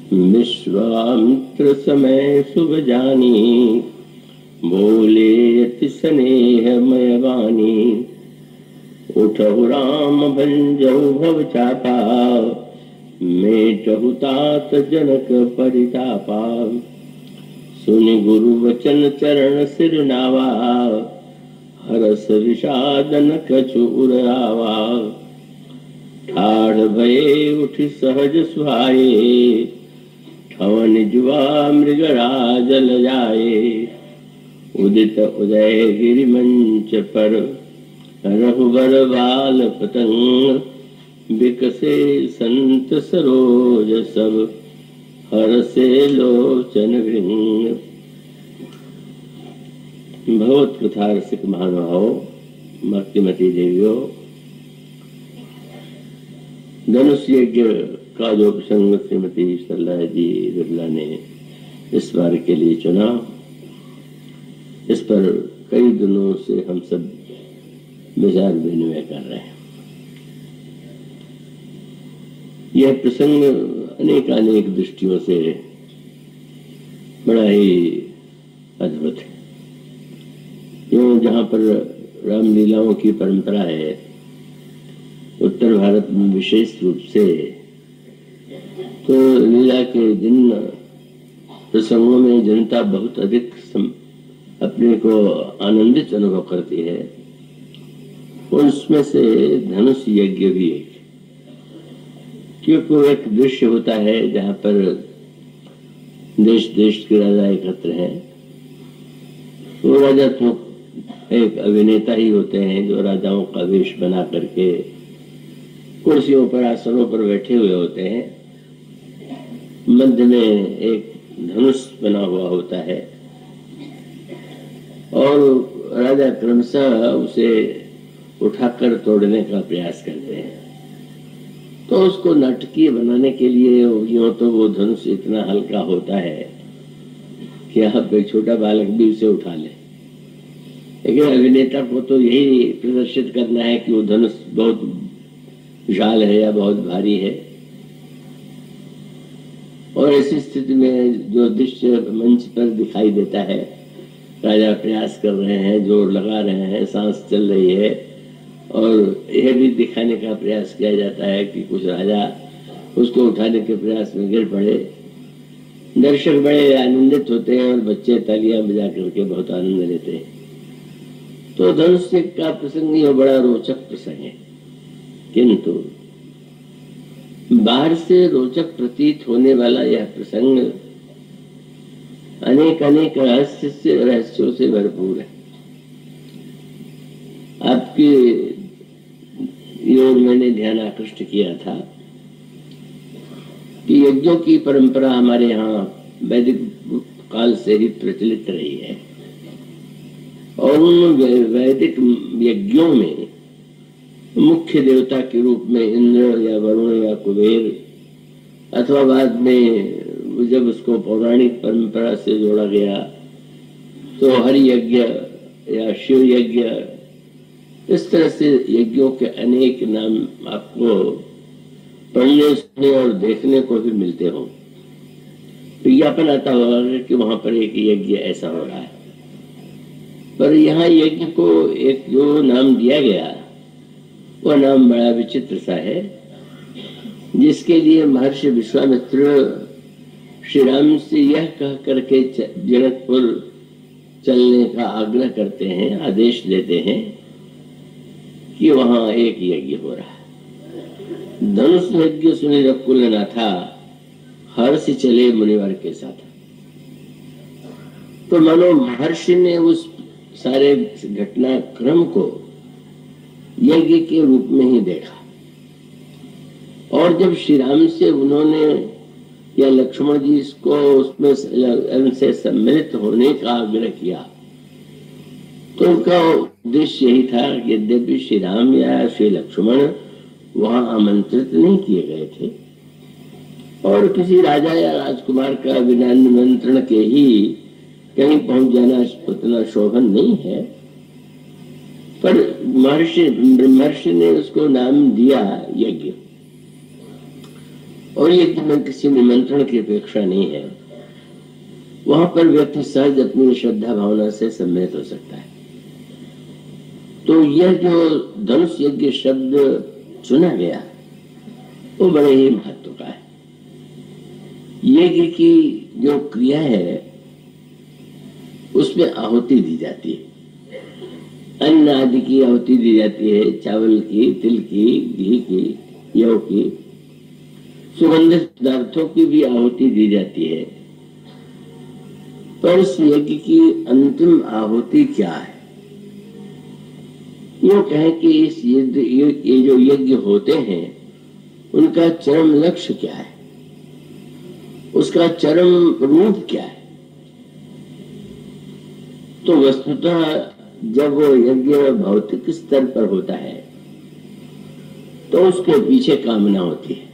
विश्वामित्र समय शुभ जानी, बोले अति स्नेहमय वाणी। उठहु राम भंजहु भव चापा, मेटहु तात जनक परितापा। सुनि गुरु वचन चरण सिर नावा, हरस विषाद न कछु उरावा। ठाढ़ भये उठ सहज सुहाए, ठवन जुआ मृगराज लजाए। उदित उदय गिरि मंच पर, रघुबर बाल पतंग। बिकसे संत सरोज सब, हरसे लोचन भृंग। भगवत कथा रसिक महानुभावों, भक्तिमती देवियों, धनुष यज्ञ का जो प्रसंग श्रीमती सरला जी बिरला ने इस बार के लिए चुना, इस पर कई दिनों से हम सब विचार विनिमय कर रहे हैं। यह प्रसंग अनेक दृष्टियों से बड़ा ही अद्भुत है। यूँ जहाँ पर रामलीलाओं की परंपरा है, उत्तर भारत में विशेष रूप से, तो लीला के जिन प्रसंगों में जनता बहुत अधिक अपने को आनंदित अनुभव करती है, उसमें से धनुष यज्ञ भी एक। क्योंकि वो एक दृश्य होता है जहाँ पर देश देश के राजा एकत्र हैं। वो राजा तो एक अभिनेता ही होते हैं जो राजाओं का वेश बना करके कुर्सियों पर आसनों पर बैठे हुए होते हैं। मध्य में एक धनुष बना हुआ होता है और राजा क्रमशः उसे उठाकर तोड़ने का प्रयास करते हैं। तो उसको नाटकीय बनाने के लिए यूं तो वो धनुष इतना हल्का होता है कि आप एक छोटा बालक भी उसे उठा ले, लेकिन अभिनेता को तो यही प्रदर्शित करना है कि वो धनुष बहुत विशाल है या बहुत भारी है। और ऐसी स्थिति में जो दृश्य मंच पर दिखाई देता है, राजा प्रयास कर रहे हैं, जोर लगा रहे हैं, सांस चल रही है, और यह भी दिखाने का प्रयास किया जाता है कि कुछ राजा उसको उठाने के प्रयास में गिर पड़े। दर्शक बड़े आनंदित होते हैं और बच्चे तालियां बजा करके बहुत आनंद लेते हैं। तो धनुष का प्रसंग यह बड़ा रोचक प्रसंग है, किंतु बाहर से रोचक प्रतीत होने वाला यह प्रसंग अनेक रहस्यों से भरपूर है। आपके योग मैंने ध्यान आकृष्ट किया था कि यज्ञों की परंपरा हमारे यहाँ वैदिक काल से ही प्रचलित रही है, और उन वैदिक यज्ञों में मुख्य देवता के रूप में इंद्र या वरुण या कुबेर, अथवा बाद में जब उसको पौराणिक परंपरा से जोड़ा गया तो हरि यज्ञ या शिव यज्ञ, इस तरह से यज्ञों के अनेक नाम आपको पढ़ने सुनने और देखने को भी मिलते हों। विज्ञापन आता होगा कि वहां पर एक यज्ञ ऐसा हो रहा है, पर यहाँ यज्ञ को एक जो नाम दिया गया वह नाम बड़ा विचित्र सा है, जिसके लिए महर्षि विश्वामित्र श्री राम से यह कह करके जनकपुर चलने का आग्रह करते हैं, आदेश देते हैं कि वहां एक यज्ञ हो रहा है। धनुष यज्ञ सुनि रघुकुल नाथा, हर्ष चले मुनिवर के साथ। तो मानो महर्षि ने उस सारे घटनाक्रम को यज्ञ के रूप में ही देखा, और जब श्री राम से उन्होंने या लक्ष्मण जी इसको उसमें उनसे सम्मिलित होने का आग्रह किया, तो उनका उद्देश्य यही था कि यद्यपि श्री राम या श्री लक्ष्मण वहां आमंत्रित नहीं किए गए थे, और किसी राजा या राजकुमार का बिना निमंत्रण के ही कहीं पहुंच जाना उतना शोभन नहीं है, पर ब्रह्मर्षि ने उसको नाम दिया यज्ञ। और यज्ञ में किसी निमंत्रण की अपेक्षा नहीं है, वहां पर व्यक्ति सहज अपनी श्रद्धा भावना से सम्मिलित हो सकता है। तो यह जो धनुष यज्ञ शब्द चुना गया वो बड़े ही महत्व का है। यज्ञ की जो क्रिया है उसमें आहुति दी जाती है, अन्न आदि की आहुति दी जाती है, चावल की, तिल की, घी की, यव की, सुगंधित पदार्थों की भी आहुति दी जाती है। पर इस यज्ञ की अंतिम आहुति क्या है? यूं कहें कि इस ये जो यज्ञ होते हैं उनका चरम लक्ष्य क्या है, उसका चरम रूप क्या है? तो वस्तुतः जब वो यज्ञ भौतिक स्तर पर होता है तो उसके पीछे कामना होती है।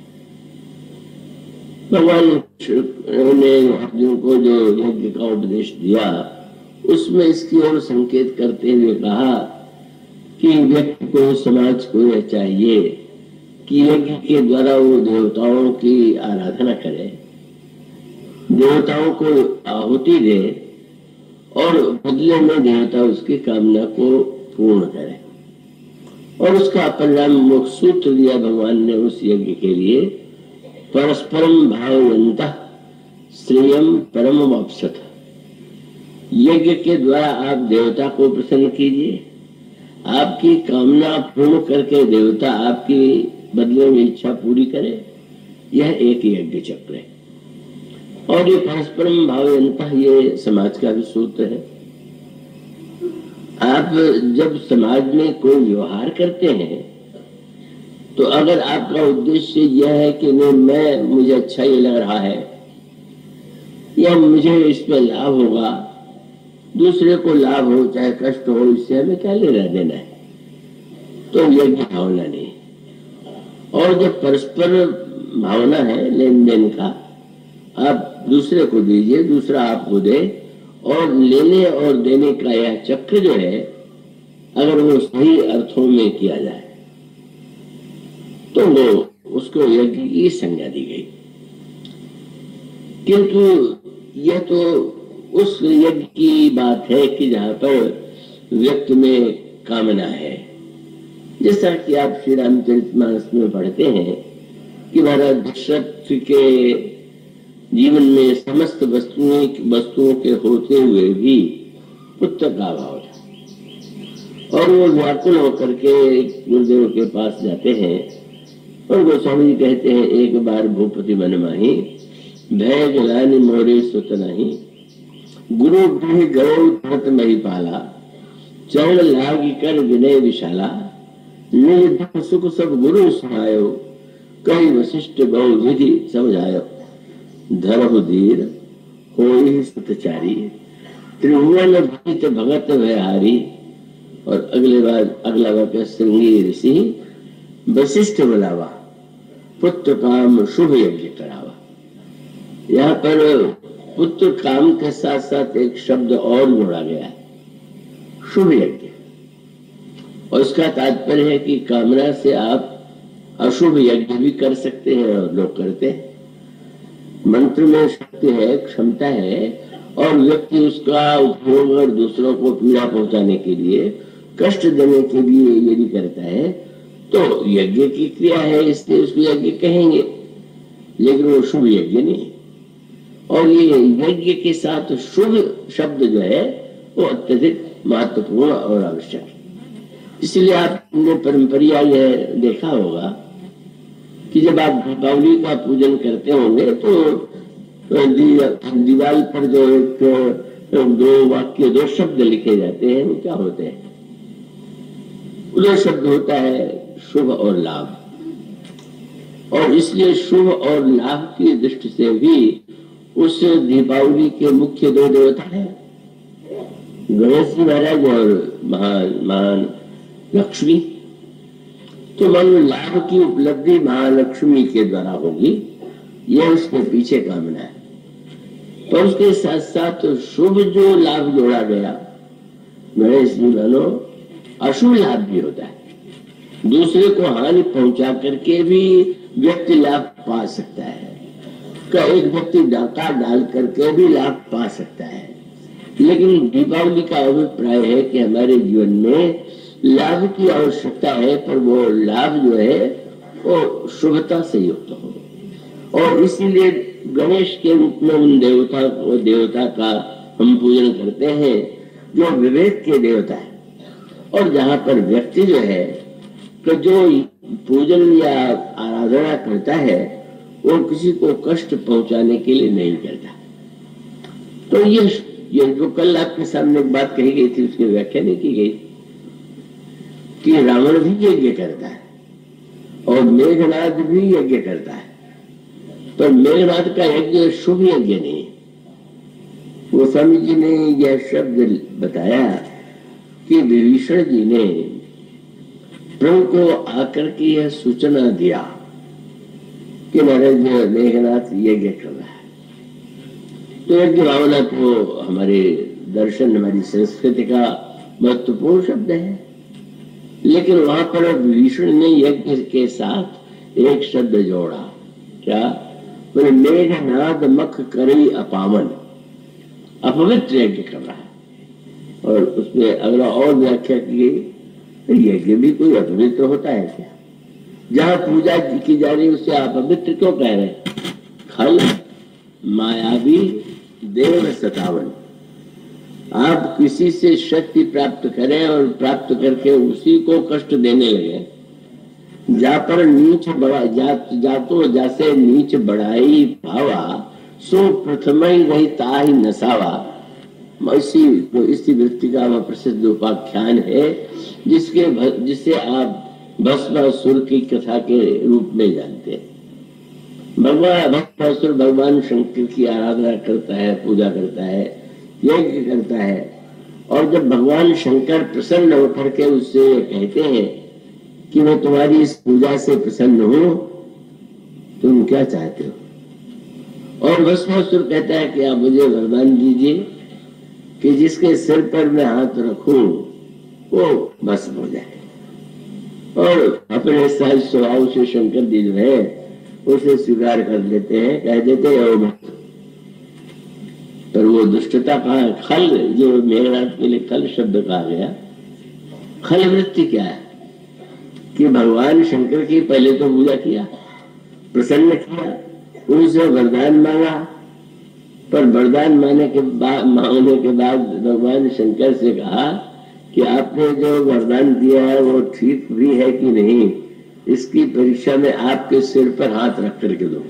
भगवान ने अर्जुन को जो यज्ञ का उपदेश दिया उसमें इसकी ओर संकेत करते हुए कहा कि व्यक्ति को, समाज को यह चाहिए कि यज्ञ के द्वारा वो देवताओं की आराधना करे, देवताओं को आहुति दे और बदले में देवता उसकी कामना को पूर्ण करे। और उसका परिणाम सूत्र दिया भगवान ने उस यज्ञ के लिए, परस्परम भावयन्तः श्रेयम परमवाप्स्यथ। यज्ञ के द्वारा आप देवता को प्रसन्न कीजिए, आपकी कामना पूर्ण करके देवता आपकी बदले में इच्छा पूरी करे। यह एक यज्ञ चक्र है। और ये परस्परम भावयन्तः ये समाज का भी सूत्र है। आप जब समाज में कोई व्यवहार करते हैं तो अगर आपका उद्देश्य यह है कि नहीं, मुझे अच्छा ये लग रहा है या मुझे इस पे लाभ होगा, दूसरे को लाभ हो चाहे कष्ट हो, इससे हमें क्या लेना देना है, तो यज्ञ भावना नहीं। और जब परस्पर भावना है लेन देन का, आप दूसरे को दीजिए, दूसरा आपको दे, और लेने और देने का यह चक्र जो है अगर वो सही अर्थों में किया जाए तो वो उसको यज्ञ की संज्ञा दी गई। किंतु यह तो उस यज्ञ की बात है कि जहां पर व्यक्ति में कामना है। जैसा कि आप श्री रामचरितमानस में पढ़ते हैं कि महाराज दशरथ के जीवन में समस्त वस्तुओं के होते हुए भी पुत्र का अभाव था और वो व्याकुल होकर के गुरुदेव के पास जाते हैं और गोस्वामी जी कहते हैं, एक बार भूपति मन माही भय जलानी मोरे सुत नहीं, गुरु गृह गौ तुरत मही पाला, चरण लागी कर विनय विशाला, निज दुख सुख सब गुरु सुनायो, कई वशिष्ठ बहु विधि समझायो, धरहु धीर होई सतचारी, त्रिभुवन भीत भगत भयहारी। और अगला वाक्य, श्रृंगी ऋषि वशिष्ठ बुलावा, पुत्र काम शुभ यज्ञ करावा। यहाँ पर पुत्र काम के साथ साथ एक शब्द और जोड़ा गया है, शुभ यज्ञ। और इसका तात्पर्य है कि कामना से आप अशुभ यज्ञ भी कर सकते हैं और लोग करते हैं। मंत्र में शक्ति है, क्षमता है, और व्यक्ति उसका उपयोग और दूसरों को पीड़ा पहुंचाने के लिए, कष्ट देने के लिए यदि करता है तो यज्ञ की क्रिया है, इसलिए उसको यज्ञ कहेंगे, लेकिन वो शुभ यज्ञ नहीं। और ये यज्ञ के साथ शुभ शब्द जो है वो अत्यधिक महत्वपूर्ण और आवश्यक है। इसलिए आपने परंपरा यह देखा होगा कि जब आप दीपावली का पूजन करते होंगे तो दीवार पर जो एक दो शब्द लिखे जाते हैं, वो क्या होते हैं? दो शब्द होता है शुभ और लाभ। और इसलिए शुभ और लाभ की दृष्टि से भी उस दीपावली के मुख्य दो देवता हैं, गणेश जी महाराज और महान लक्ष्मी। तो मानो लाभ की उपलब्धि महालक्ष्मी के द्वारा होगी, यह उसके पीछे कामना है। पर उसके साथ साथ शुभ जो लाभ जोड़ा गया, गणेश जी मानो अशुभ लाभ भी होता है, दूसरे को हानि पहुंचा करके भी व्यक्ति लाभ पा सकता है, का एक व्यक्ति डाका डाल करके भी लाभ पा सकता है। लेकिन दीपावली का अभिप्राय है कि हमारे जीवन में लाभ की आवश्यकता है, पर वो लाभ जो है वो शुभता से युक्त हो। और इसीलिए गणेश के रूप में उन देवता का हम पूजन करते हैं जो विवेक के देवता है, और जहाँ पर व्यक्ति जो है तो जो पूजन या आराधना करता है वो किसी को कष्ट पहुंचाने के लिए नहीं करता। तो ये जो कल आपके सामने एक बात कही गई थी उसकी व्याख्या नहीं की गई कि रावण भी यज्ञ करता है और मेघनाद भी यज्ञ करता है, पर मेघनाद का यज्ञ शुभ यज्ञ नहीं है। गोस्वामी जी ने यह शब्द बताया कि विभीषण जी ने प्रभु को आकर के यह सूचना दिया कि महाराज मेघनाथ यज्ञ कर रहा है। तो यज्ञ भावना तो हमारे दर्शन, हमारी संस्कृति का महत्वपूर्ण शब्द है, लेकिन वहां पर विभीषण ने यज्ञ के साथ एक शब्द जोड़ा, क्या बोले? मेघनाद मख करी अपावन, अपवित्र यज्ञ कर रहा है। और उसमें अगला और व्याख्या की गई, तो यज्ञ भी कोई अपवित्र होता है क्या? जहां पूजा की जा रही है उससे आप अपवित्र क्यों कह रहे हैं? खल मायावी देव सतावन, आप किसी से शक्ति प्राप्त करें और प्राप्त करके उसी को कष्ट देने लगे, जा पर नीच बड़ा जातो जैसे नीच बढ़ाई भावा, सो प्रथम ही रही ताही नसावा। इसी वृत्ति का वह प्रसिद्ध उपाख्यान है जिसे आप भस्मासुर की कथा के रूप में जानते हैं। भस्मासुर भगवान शंकर की आराधना करता है, पूजा करता है, यज्ञ करता है, और जब भगवान शंकर प्रसन्न होकर के उससे कहते हैं कि मैं तुम्हारी इस पूजा से प्रसन्न हूं, तुम क्या चाहते हो? और भस्मासुर कहता है कि आप मुझे वरदान दीजिए कि जिसके सिर पर मैं हाथ रखूं वो भस्म हो जाए। और अपने सहज स्वभाव से शंकर जी जो है उसे स्वीकार कर लेते हैं, कह देते हैं। पर वो दुष्टता का खल, जो मेघनाद के लिए खल शब्द कहा गया, खल वृत्ति क्या है कि भगवान शंकर की पहले तो पूजा किया, प्रसन्न किया, उनसे वरदान मांगा, पर वरदान मांगने के बाद भगवान शंकर से कहा कि आपने जो वरदान दिया है वो ठीक भी है कि नहीं, इसकी परीक्षा में आपके सिर पर हाथ रख करके दो।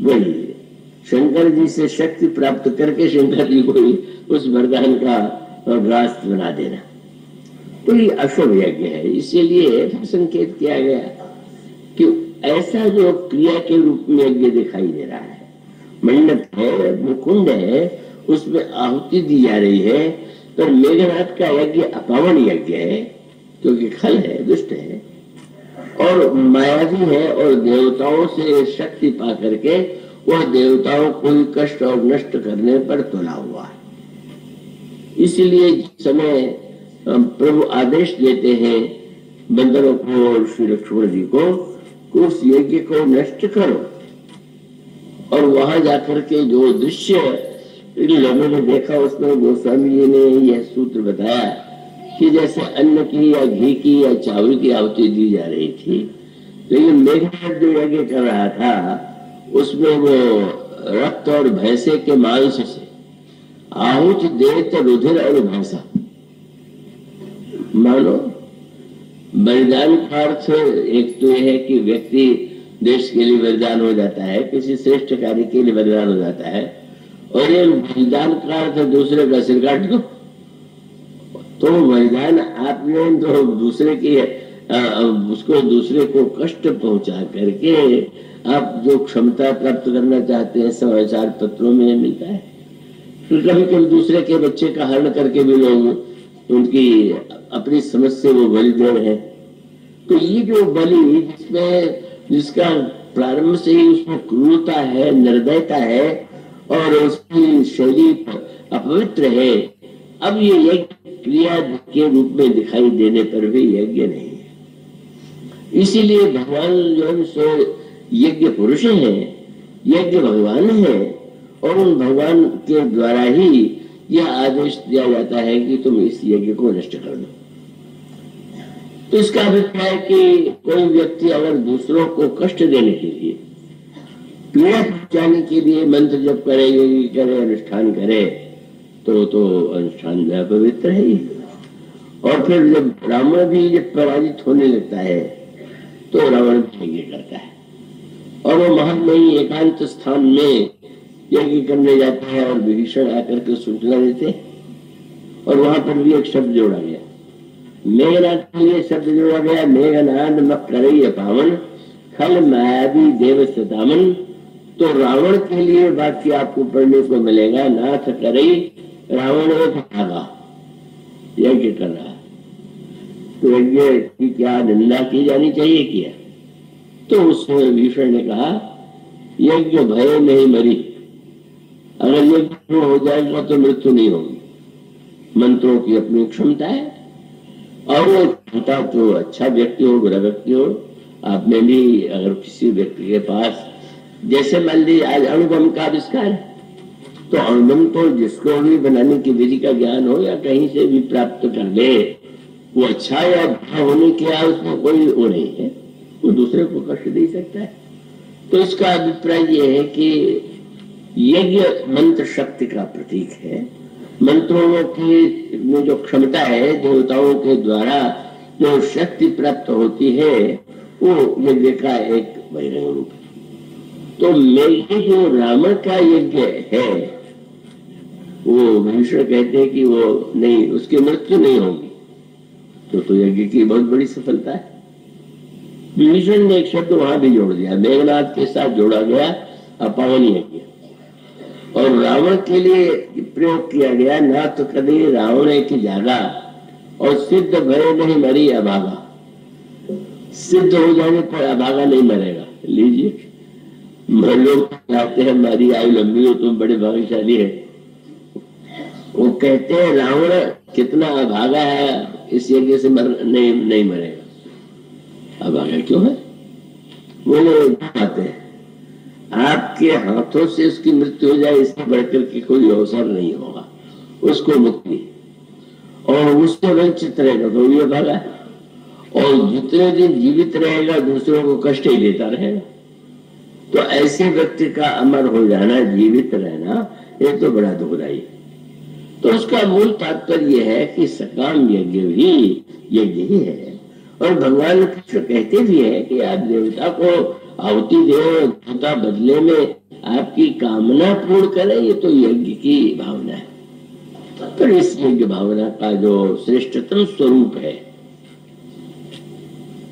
वही शंकर जी से शक्ति प्राप्त करके शंकर जी को ही उस वरदान का ग्रास बना देना, तो ये अशुभ यज्ञ है। इसीलिए संकेत किया गया कि ऐसा जो क्रिया के रूप में यज्ञ दिखाई दे रहा है, मंडप है, मुकुंड है, उसमें आहुति दी जा रही है, पर मेघनाद का यज्ञ अपावन यज्ञ है क्योंकि खल है, दुष्ट है और मायावी है, और देवताओं से शक्ति पा करके वह देवताओं को ही कष्ट और नष्ट करने पर तुला हुआ है। इसलिए जिस समय प्रभु आदेश देते हैं बंदरों को और श्री लक्ष्मण जी को उस यज्ञ को नष्ट करो, और वहां जाकर के जो दृश्य इन लोगों ने देखा उसमें गोस्वामी जी ने यह सूत्र बताया कि जैसे अन्न की या घी की या चावल की आहुति दी जा रही थी, लेकिन मेघनाद जो यज्ञ कर रहा था उसमें वो रक्त और भैंसे के मांस से आहुति दे तो रुधिर और भैंसा। मानो बलिदान का अर्थ एक तो यह है कि व्यक्ति देश के लिए बलिदान हो जाता है, किसी श्रेष्ठ कार्य के लिए बलिदान हो जाता है, और ये बलिदान का अर्थ दूसरे का सिर काट दो। तो बलिदान आपने तो दूसरे की उसको दूसरे को कष्ट पहुंचा करके आप जो क्षमता प्राप्त करना चाहते हैं समाचार पत्रों में मिलता है। फिर कभी कभी दूसरे के बच्चे का हरण करके भी लोग उनकी अपनी समझ से वो बलि दे रहे हैं। तो ये जो बलि जिसका प्रारंभ से ही उसमें क्रूरता है, निर्दयता है और उसकी शैली अपवित्र है, अब ये यज्ञ क्रिया के रूप में दिखाई देने पर भी यज्ञ नहीं है। इसीलिए भगवान जो है सो यज्ञ पुरुष हैं, यज्ञ भगवान हैं, और उन भगवान के द्वारा ही यह आदेश दिया जाता है कि तुम इस यज्ञ को नष्ट कर दो। तो इसका अभिप्राय कि कोई व्यक्ति अगर दूसरों को कष्ट देने के लिए, पीड़ा पहुंचाने के लिए मंत्र जप करे, यज्ञ करे, अनुष्ठान करे, तो अनुष्ठान जो पवित्र है ही। और फिर जब रावण भी जब पराजित होने लगता है तो रावण यज्ञ करता है, और वो महल में ही एकांत स्थान में यज्ञ करने जाता है, और विभीषण आकर के सूचना देते हैं। और वहां पर भी एक शब्द जोड़ा गया, मेघनाद के लिए शब्द जोड़ा गया, मेघनाद मकरई पावन खल मायावी देव सतामन। तो रावण के लिए वाक्य आपको पढ़ने को मिलेगा, नाथ करई रावण एक भागा, यज्ञ कर रहा। तो यज्ञ की क्या निंदा की जानी चाहिए किया? तो उसमें भीषण ने कहा, यज्ञ भय नहीं मरी, अगर यज्ञ हो जाएगा तो मृत्यु नहीं होगी। मंत्रों की अपनी क्षमता है, और वो क्षमता तो अच्छा व्यक्ति हो, बुरा व्यक्ति हो, आप में भी अगर किसी व्यक्ति के पास, जैसे मान लीजिए आज अणुबम का आविष्कार है, तो अणुबम तो जिसको भी बनाने की विधि का ज्ञान हो या कहीं से भी प्राप्त कर ले, वो अच्छा या बुरा होने के लिए उसमें कोई वो नहीं है, वो दूसरे को कष्ट दे सकता है। तो इसका अभिप्राय ये है कि यज्ञ मंत्र शक्ति का प्रतीक है। मंत्रों की में जो क्षमता है, देवताओं के द्वारा जो शक्ति प्राप्त होती है, वो यज्ञ का एक बहिरंग रूप है। तो मेघ जो रावण का यज्ञ है, वो भीष्म कहते हैं कि वो नहीं, उसकी मृत्यु नहीं होगी, तो यज्ञ की बहुत बड़ी सफलता है। विभीषण ने एक शब्द वहां भी जोड़ दिया, मेघनाद के साथ जोड़ा गया अपावन यज्ञ, और रावण के लिए प्रयोग किया गया, ना तो कदे रावण की जागा, और सिद्ध भय नहीं मरी अभागा। सिद्ध हो जाने पर अभागा नहीं मरेगा। लीजिए, लोग कहते हैं हमारी आयु लंबी हो, तुम बड़े भाग्यशाली है। वो कहते हैं रावण कितना अभागा है, इस यज्ञ से नहीं मरेगा। अभागा क्यों है? वो लोग कहते हैं आपके हाथों से उसकी मृत्यु हो जाए, इससे बढ़कर के कोई अवसर नहीं होगा उसको मुक्ति, और उससे वंचित रहेगा तो ये भागा है, और जितने दिन जीवित रहेगा दूसरों को कष्ट ही देता रहेगा। तो ऐसे व्यक्ति का अमर हो जाना, जीवित रहना, ये तो बड़ा दुखदायी है। तो उसका मूल तात्पर्य यह है कि सकाम यज्ञ भी यज्ञ ही है। और भगवान कृष्ण कहते भी है कि आप देवता को आहुति दे, देवता बदले में आपकी कामना पूर्ण करे, ये तो यज्ञ की भावना है। पर इस यज्ञ भावना का जो श्रेष्ठतम स्वरूप है,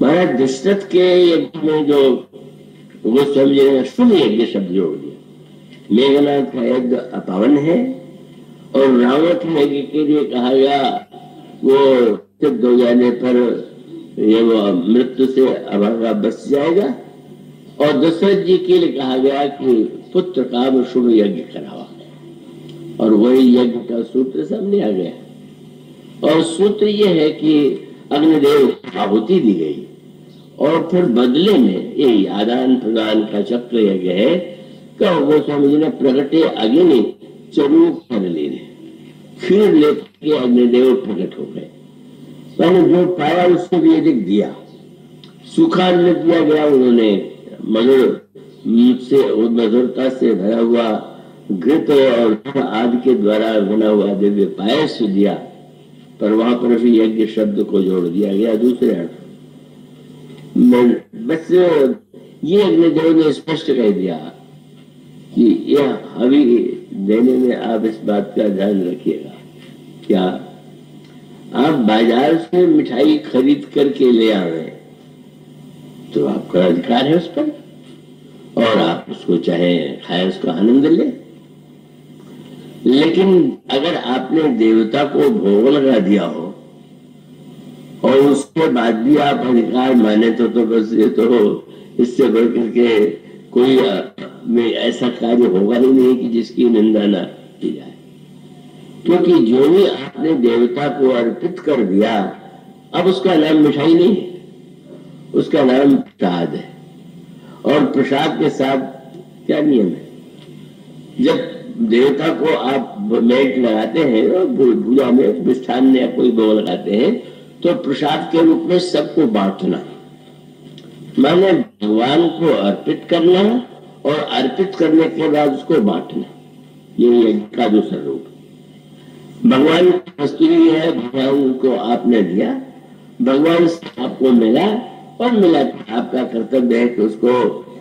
महाराज दशरथ के यज्ञ में जो वो समझे शुभ यज्ञ शब्द जोड़ दिया। मेघनाद का यज्ञ अपावन है, और रावण के यज्ञ के लिए कहा गया वो सिद्ध हो जाने पर ये वो मृत्यु से अभागा बच जाएगा, और दशरथ जी के लिए कहा गया कि पुत्र का वो शुभ यज्ञ करावा, और वही यज्ञ का सूत्र सामने आ गया। और सूत्र ये है कि अग्निदेव को आहुति दी गई, और फिर बदले में ये आदान प्रदान का चक्र यज्ञ है कि वो स्वामी जी ने प्रगटे अग्नि चरु कर ले, फिर लेके अग्निदेव प्रकट हो गए। मैंने जो पाया उसको भी अधिक दिया, सूखा अन्न दिया गया उन्होंने, मधुर से मधुरता से भरा हुआ घृत और आदि के द्वारा बना हुआ दिव्य पायस दिया, पर वहां पर भी यज्ञ शब्द को जोड़ दिया गया दूसरे अर्थ। बस ये अग्निदेव ने स्पष्ट कह दिया कि यह हवि देने में आप इस बात का ध्यान रखिएगा, क्या आप बाजार से मिठाई खरीद करके ले आवे तो आपका अधिकार है उस पर, और आप उसको चाहे खाए, उसका आनंद ले। लेकिन अगर आपने देवता को भोग लगा दिया हो और उसके बाद भी आप अधिकार माने तो बस ये तो इससे बढ़कर के कोई में ऐसा कार्य होगा ही नहीं कि जिसकी निंदा ना की जाए। क्योंकि जो भी आपने देवता को अर्पित कर दिया, अब उसका नाम मिठाई नहीं है, उसका नाम प्रसाद है। और प्रसाद के साथ क्या नियम है, जब देवता को आप मेंट लगाते हैं और पूजा में मिष्ठान या कोई भोग लगाते हैं, तो प्रसाद के रूप में सबको बांटना, माने भगवान को अर्पित करना और अर्पित करने के बाद उसको बांटना, ये यज्ञ का दूसरा रूप। भगवान की वस्तु ही है, भगवान को आपने दिया, भगवान से आपको मिला और मिला के आपका कर्तव्य है कि उसको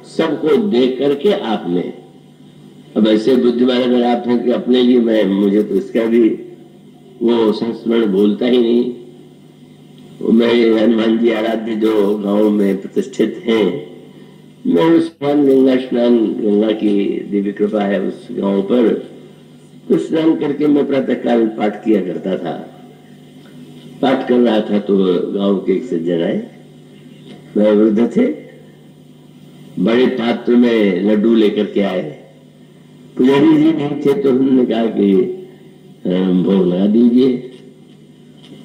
सबको दे करके आपने। अब ऐसे बुद्धिमान अगर आप हैं कि अपने लिए मुझे तो इसका भी वो संस्मरण भूलता ही नहीं। मैं हनुमान जी आराध्य जो गांव में प्रतिष्ठित हैं, मैं स्नान गंगा स्नान, गंगा की दिव्य कृपा है उस गांव पर, तो स्नान करके मैं प्रातःकाल पाठ किया करता था। पाठ कर रहा था तो गांव के एक सज्जन आए, वह वृद्ध थे, बड़े पात्र में लड्डू लेकर के आए। पुजारी जी नहीं थे तो उन्होंने कहा कि भोग लगा दीजिए।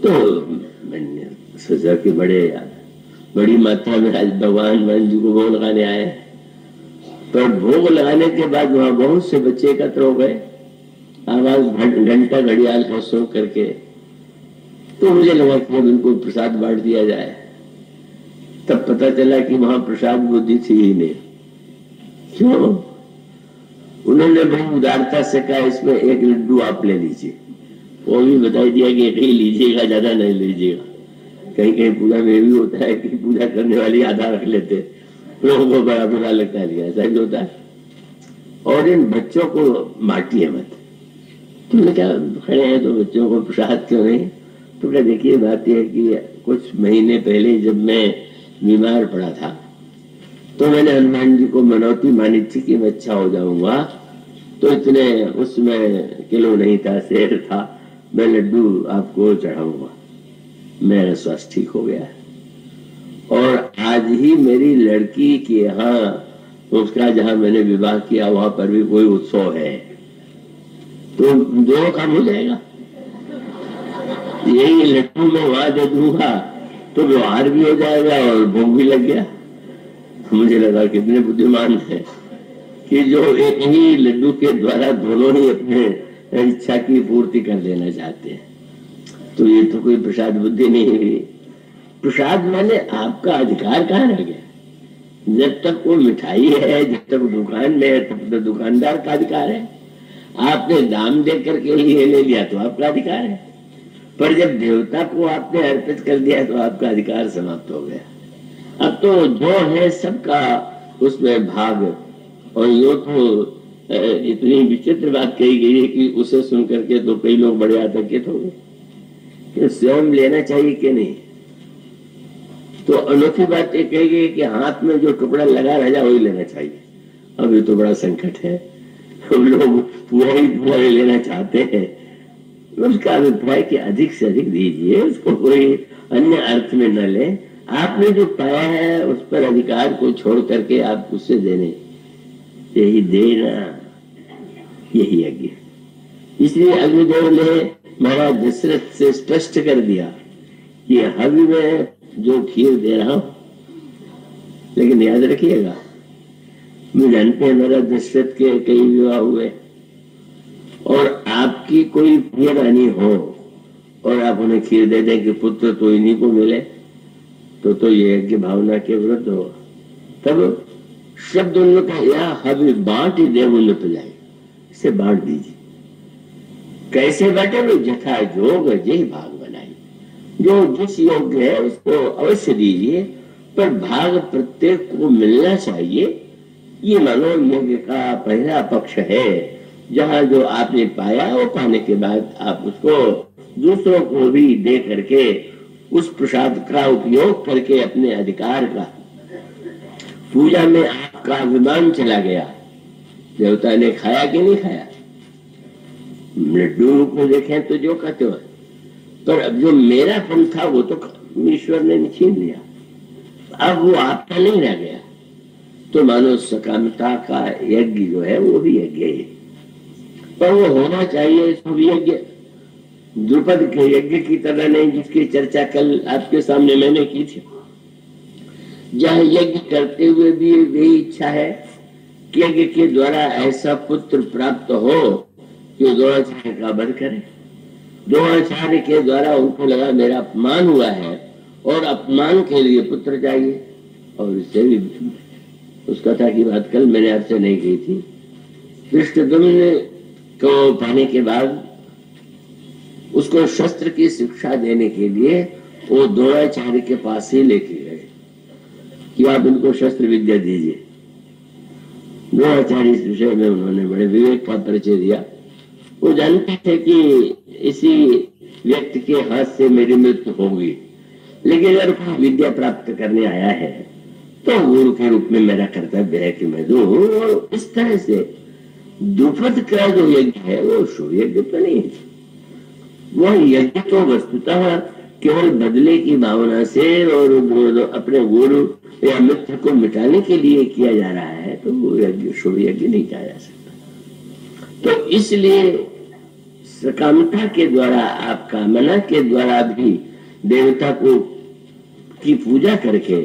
तो मैंने सोचा कि बड़ी मात्रा में आज भगवान जी को भोग लगाने आए, पर भोग लगाने के बाद वहां बहुत से बच्चे एकत्र हो गए, आवाज घंटा घड़ियाल का सो करके। तो मुझे लगा कि अब इनको प्रसाद बांट दिया जाए। तब पता चला कि वहां प्रसाद बुद्धि थी ही नहीं। क्यों? उन्होंने बड़ी उदारता से कहा इसमें एक लड्डू आप ले लीजिए। वो भी बता दिया कि एक ही लीजिएगा, ज्यादा नहीं लीजिएगा। कहीं कहीं पूजा में भी होता है कि पूजा करने वाली आधा रख लेते, लोगों को बड़ा बुरा लगता है, ऐसा भी होता है। और इन बच्चों को बांटिए मत। तुमने क्या खड़े हैं तो बच्चों को प्रसाद क्यों नहीं? तो क्या देखिए, बात यह है कि कुछ महीने पहले जब मैं बीमार पड़ा था तो मैंने हनुमान जी को मनौती मानी थी कि मैं अच्छा हो जाऊंगा। तो इतने उसमें किलो नहीं था, शेर था, मैं लड्डू आपको चढ़ाऊंगा। मेरा स्वास्थ्य ठीक हो गया। और आज ही मेरी लड़की के यहाँ, उसका जहां मैंने विवाह किया वहां पर भी कोई उत्सव है, तो दोनों काम हो जाएगा। यही लड्डू मैं वहां दे दूंगा तो व्यवहार भी हो जाएगा और भोग भी लग गया। मुझे लगा कितने बुद्धिमान है कि जो एक ही लड्डू के द्वारा दोनों ही अपने इच्छा की पूर्ति कर देना चाहते हैं। तो ये तो कोई प्रसाद बुद्धि नहीं हुई। प्रसाद माने आपका अधिकार कहाँ रह गया? जब तक वो मिठाई है, जब तक दुकान में है, तब तक दुकानदार का अधिकार है। आपने दाम दे करके ही ले लिया तो आपका अधिकार है, पर जब देवता को आपने अर्पित कर दिया तो आपका अधिकार समाप्त हो गया। अब तो जो है सबका उसमें भाग। और यो तो इतनी विचित्र बात कही गई है कि उसे सुन करके तो कई लोग बड़े आतंकित हो गए कि स्वयं लेना चाहिए कि नहीं। तो अनोखी बात ये कही गई कि हाथ में जो टुकड़ा लगा रह जाए वही लेना चाहिए। अब ये तो बड़ा संकट है, हम लोग पूरा ही पूरा लेना चाहते हैं। उसका अभिप्राय कि अधिक से अधिक दीजिए, उसको कोई अन्य अर्थ में न ले। आपने जो पाया है उस पर अधिकार को छोड़ करके आप उससे देने, यही देना, यही यज्ञ। इसलिए अग्निदेव ने महाराज दशरथ से स्पष्ट कर दिया कि हवि में जो खीर दे रहा हूं, लेकिन याद रखिएगा, मैं जानते हैं महाराज दशरथ के कई विवाह हुए, और आपकी कोई प्रिय रानी हो और आप उन्हें खीर दे दें कि पुत्र तो इन्हीं को मिले, तो ये यज्ञ भावना के विरुद्ध हो। तब शब्द उनका या हवि बांट देव उन्नत जाए, इसे बांट दीजिए। कैसे बांटे? लो जथा जोग जय भाग बनाई, जो जिस योग्य है उसको अवश्य दीजिए, पर भाग प्रत्येक को मिलना चाहिए। ये मानो यज्ञ का पहला पक्ष है, जहां जो आपने पाया वो पाने के बाद आप उसको दूसरों को भी दे करके उस प्रसाद का उपयोग करके अपने अधिकार का, पूजा में आपका अभिमान चला गया। देवता ने खाया कि नहीं खाया? लड्डू को देखें तो जो कहते हो, पर अब जो मेरा फल था वो तो ईश्वर ने छीन लिया, अब वो आपका नहीं रह गया। तो मानो सकामता का यज्ञ जो है वो भी यज्ञ है, पर वो होना चाहिए इसको भी यज्ञ, द्रुपद के यज्ञ की तरह नहीं, जिसकी चर्चा कल आपके सामने मैंने की थी। जहाँ यज्ञ करते हुए भी यही इच्छा है कि यज्ञ के द्वारा ऐसा पुत्र प्राप्त हो कि द्रोणाचार्य का वध करे। द्रोणाचार्य के द्वारा उनको लगा मेरा अपमान हुआ है और अपमान के लिए पुत्र चाहिए। और इससे भी उस कथा की बात कल मैंने आपसे नहीं की थी। धृष्टद्युम्न को पाने के बाद उसको शस्त्र की शिक्षा देने के लिए वो द्रोणाचार्य के पास ही लेके गए कि आप इनको शस्त्र विद्या दीजिए। द्रोणाचार्य इस विषय में उन्होंने बड़े विवेक का परिचय दिया। वो जानते थे कि इसी व्यक्ति के हाथ से मेरी मृत्यु होगी, लेकिन अगर कोई विद्या प्राप्त करने आया है तो गुरु के रूप में मेरा कर्तव्य है कि मैं दूं। और इस तरह से द्रुपद का जो यज्ञ है वो शुभ यज्ञ तो नहीं है। वो यज्ञ तो वस्तुतः केवल बदले की भावना से और अपने गुरु या मित्र को मिटाने के लिए किया जा रहा है, तो वो यज्ञ शुभ यज्ञ नहीं कहा जा सकता। तो इसलिए सकामता के द्वारा, आप कामना के द्वारा भी देवता को की पूजा करके,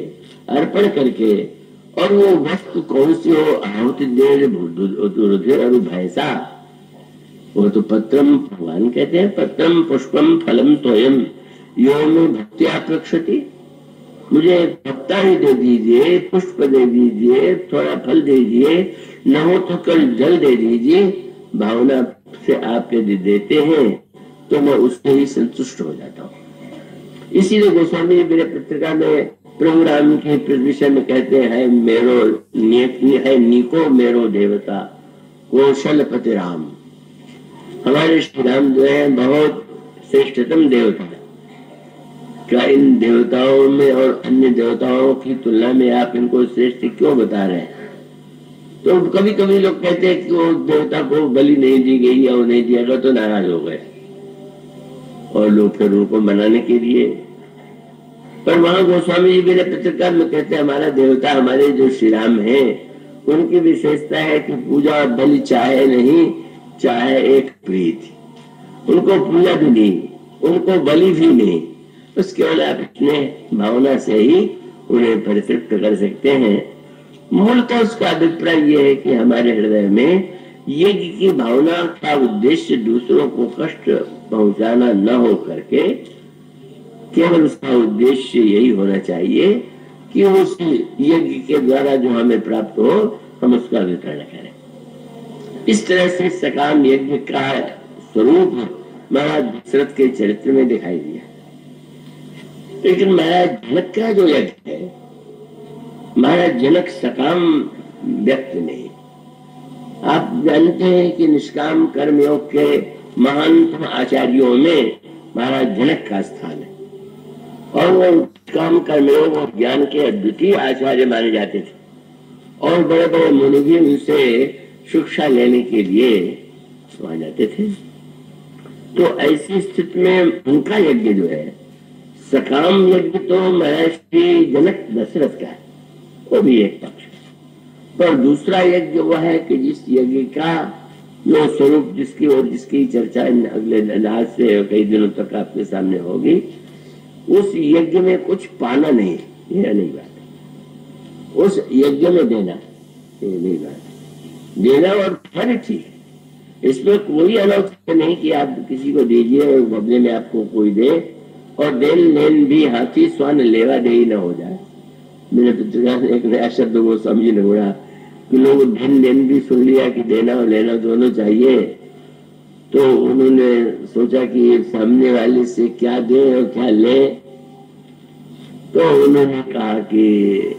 अर्पण करके, और वो वस्तु कौन सी हो, आहुति दे और भैसा, वो तो पत्रम, भगवान कहते हैं पत्रम पुष्पम फलम तोयम यो में भक्त्या प्रक्षति। मुझे पत्ता ही दे दीजिए, पुष्प दे दीजिए, थोड़ा फल दे दीजिए, न हो तो कल जल दे दीजिए, भावना से आप यदि देते हैं तो मैं उससे ही संतुष्ट हो जाता हूँ। इसीलिए गोस्वामी जी मेरे पत्रिका में प्रभु राम के विषय में कहते हैं मेरो है निको मेरो देवता कौशलपति राम। हमारे श्री राम जो है बहुत श्रेष्ठतम देवता है। क्या इन देवताओं में और अन्य देवताओं की तुलना में आप इनको श्रेष्ठ क्यों बता रहे हैं? तो कभी कभी लोग कहते हैं कि वो देवता को बलि नहीं दी गई या वो नहीं दिया गया तो नाराज हो गए, और लोग फिर उनको मनाने के लिए। पर वहां गोस्वामी जी मेरे पत्रकार में कहते हैं हमारा देवता, हमारे जो श्री राम है, उनकी विशेषता है कि पूजा बलि चाहे नहीं, चाहे एक प्रीति। उनको पूजा भी नहीं, उनको बलि भी नहीं, बस केवल आप इतने भावना से ही उन्हें परितृप्त कर सकते हैं। मूलतः उसका अभिप्राय यह है कि हमारे हृदय में यज्ञ की भावना का उद्देश्य दूसरों को कष्ट पहुंचाना न हो करके केवल उसका उद्देश्य यही होना चाहिए कि उस यज्ञ के द्वारा जो हमें प्राप्त हो हम उसका वितरण करें। इस तरह से सकाम यज्ञ का स्वरूप महाराज दशरथ के चरित्र में दिखाई दिया। लेकिन महाराज जनक का जो यज्ञ है, महाराज जनक सकाम व्यक्ति नहीं। आप जानते हैं कि निष्काम कर्म योग के महान आचार्यों में महाराज जनक का स्थान है, और वो निष्काम कर्म योग और ज्ञान के अद्वितीय आचार्य माने जाते थे, और बड़े बड़े मुनि भी उनसे शिक्षा लेने के लिए वहां जाते थे। तो ऐसी स्थिति में उनका यज्ञ जो है सकाम यज्ञ तो महर्षि जनक दशरथ का है, वो भी एक पक्ष है। पर दूसरा यज्ञ वह है कि जिस यज्ञ का जो स्वरूप जिसकी और जिसकी चर्चा अगले आज से कई दिनों तक आपके सामने होगी, उस यज्ञ में कुछ पाना नहीं, यह नहीं बात है। उस यज्ञ में देना, ये नहीं बात है। देना और फल ठीक है, इसमें कोई अनौचित्य नहीं कि आप किसी को दीजिए और बदले में आपको कोई दे, और देन लेन भी हाथी स्वान लेवा दे ही न हो जाए। मेरे पिता ने एक नया शब्द वो समझी न हुआ कि लोग देन लेन भी सुन लिया कि देना और लेना दोनों चाहिए, तो उन्होंने सोचा कि सामने वाले से क्या दे और क्या ले। तो उन्होंने कहा कि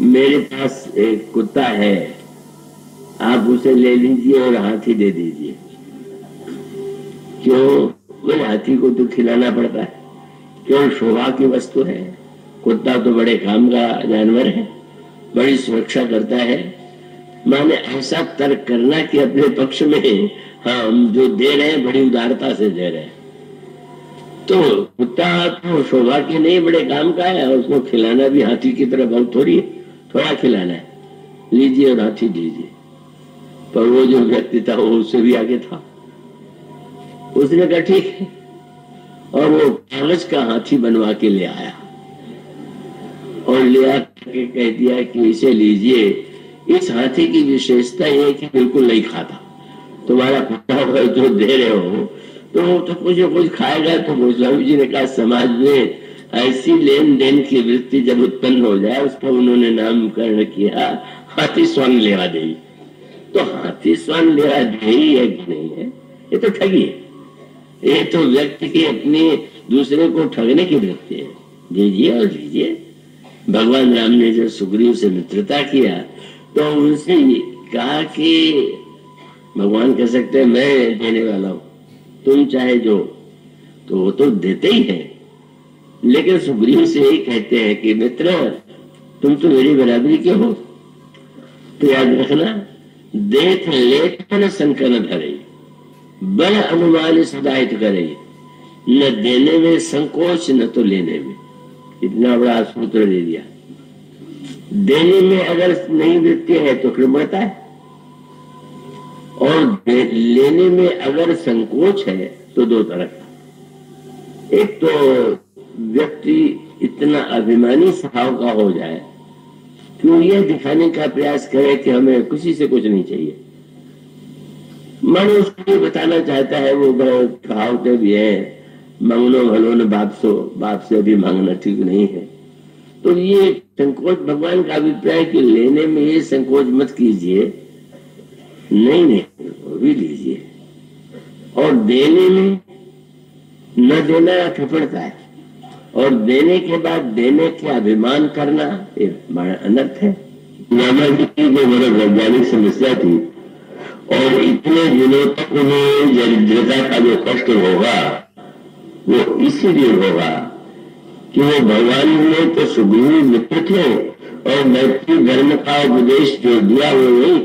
मेरे पास एक कुत्ता है, आप उसे ले लीजिए और हाथी दे दीजिए। क्यों? बोले हाथी को तो खिलाना पड़ता है, क्यों? शोभा की वस्तु है। कुत्ता तो बड़े काम का जानवर है, बड़ी सुरक्षा करता है। माने ऐसा तर्क करना कि अपने पक्ष में हाँ हम जो दे रहे हैं बड़ी उदारता से दे रहे हैं। तो कुत्ता तो शोभा के नहीं बड़े काम का है, और उसको खिलाना भी हाथी की तरह बहुत थोड़ा खिलाना है, लीजिए और हाथी दीजिए। पर वो जो व्यक्ति था वो उससे भी आगे था, उसने कहा ठीक है, और वो कागज का हाथी बनवा के ले आया और ले आके कह दिया कि इसे लीजिए, इस हाथी की विशेषता यह है कि बिल्कुल नहीं खाता, तुम्हारा कुत्ता हुआ जो दे रहे हो तो वो तो कुछ न कुछ खाएगा। तो गोस्वामी जी ने कहा समाज में ऐसी लेन देन की वृत्ति जब उत्पन्न हो जाए, उसका उन्होंने नामकरण किया हाथी स्वान लेवा दे। तो हाथी स्वान लेवा दे है कि नहीं है, ये तो ठगी है। ये तो व्यक्ति की अपनी दूसरे को ठगने की वृत्ति है। दीजिए और लीजिए। भगवान राम ने जब सुग्रीव से मित्रता किया तो उनसे कहा कि भगवान कह सकते हैं मैं देने वाला हूं, तुम चाहे जो, तो वो तो देते ही हैं। लेकिन सुग्रीव से यही कहते हैं कि मित्र तुम तो मेरी बराबरी के हो, तो याद रखना, देख लेख न संकन धरे, बड़ अनुमान सदाहित करे, न देने में संकोच न तो लेने में। इतना बड़ा सूत्र दे दिया। देने में अगर नहीं वृत्ति है तो कृपणता है, और लेने में अगर संकोच है तो दो तरह का। एक तो व्यक्ति इतना अभिमानी स्वभाव का हो जाए कि वो यह दिखाने का प्रयास करे कि हमें किसी से कुछ नहीं चाहिए। मन उसको बताना चाहता है वो कहावते भी है, मंगनो भलो न बाप से भी मांगना ठीक नहीं है। तो ये संकोच, भगवान का अभिप्राय कि लेने में ये संकोच मत कीजिए, नहीं वो भी लीजिए। और देने में न देना कृपणता है, और देने के बाद देने के अभिमान करना ये बड़ा अनर्थ है। रामा जी की जो बड़ा वैज्ञानिक समस्या थी, और इतने दिनों तक उन्हें दरिद्रता का जो कष्ट होगा वो इसीलिए होगा कि वो भगवान ने तो सुग्रीव मित्र थे और मैत्री धर्म का उपदेश जो दिया वो नहीं,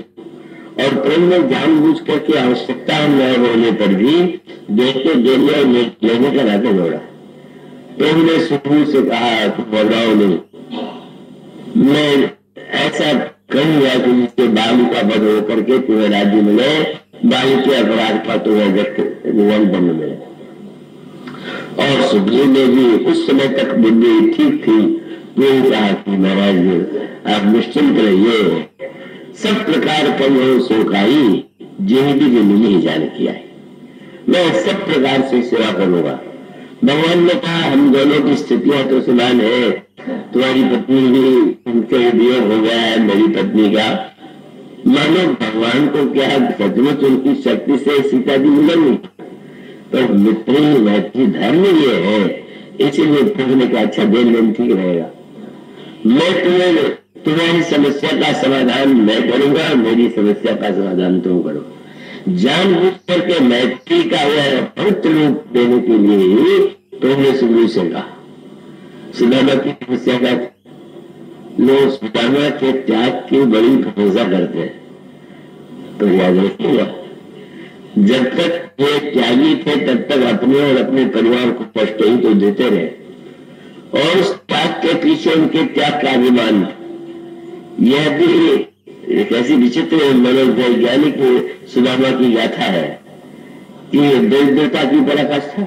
और प्रेम में जानबूझ करके आवश्यकता न होने पर भी देते देने और लेने का नाता जोड़ा। प्रेम ने सुग्रीव से कहा तुम घबराओ नहीं, मैं ऐसा कहूंगा कि जिससे बालू का वध हो करके तुम्हें राज्य मिले, बालू के अपराध का तुम्हें दंड मिले। और सुग्रीव ने भी उस समय तक बुद्धि ठीक थी, तो कहा कि महाराज आप निश्चिंत रहिए, सब प्रकार कम सोखाई जिंदगी जो मिली ही जाने किया है, मैं सब प्रकार से सेवा करूंगा। भगवान ने कहा हम दोनों की स्थितियां तो समान है, तुम्हारी पत्नी भी उनके वियोग हो गया है, मेरी पत्नी का। मानो भगवान को क्या सचमुच उनकी शक्ति से सीता जी मिलेंगी, पर मित्र मैत्री धर्म ये है, इसीलिए पूछने का अच्छा देन लेन ठीक रहेगा। मैं तुम्हारी समस्या का समाधान मैं करूंगा, मेरी समस्या का समाधान तुम करो। जानबूझ करके मैत्री का वह पवित्र रूप देने के लिए ही तुमने सुग्रीव से कहा। सुदामा की समस्या का लोग सुदामा के त्याग की बड़ी प्रशंसा करते हैं, तो याद रखिएगा जब तक ये त्यागी थे तब तक अपने और अपने परिवार को कष्ट ही तो देते रहे, और उस त्याग के पीछे उनके त्याग का अभिमान। यह भी एक ऐसी विचित्र मनोवैज्ञानिक सुदामा की गाथा है कि दरिद्रता की पराकाष्ठा,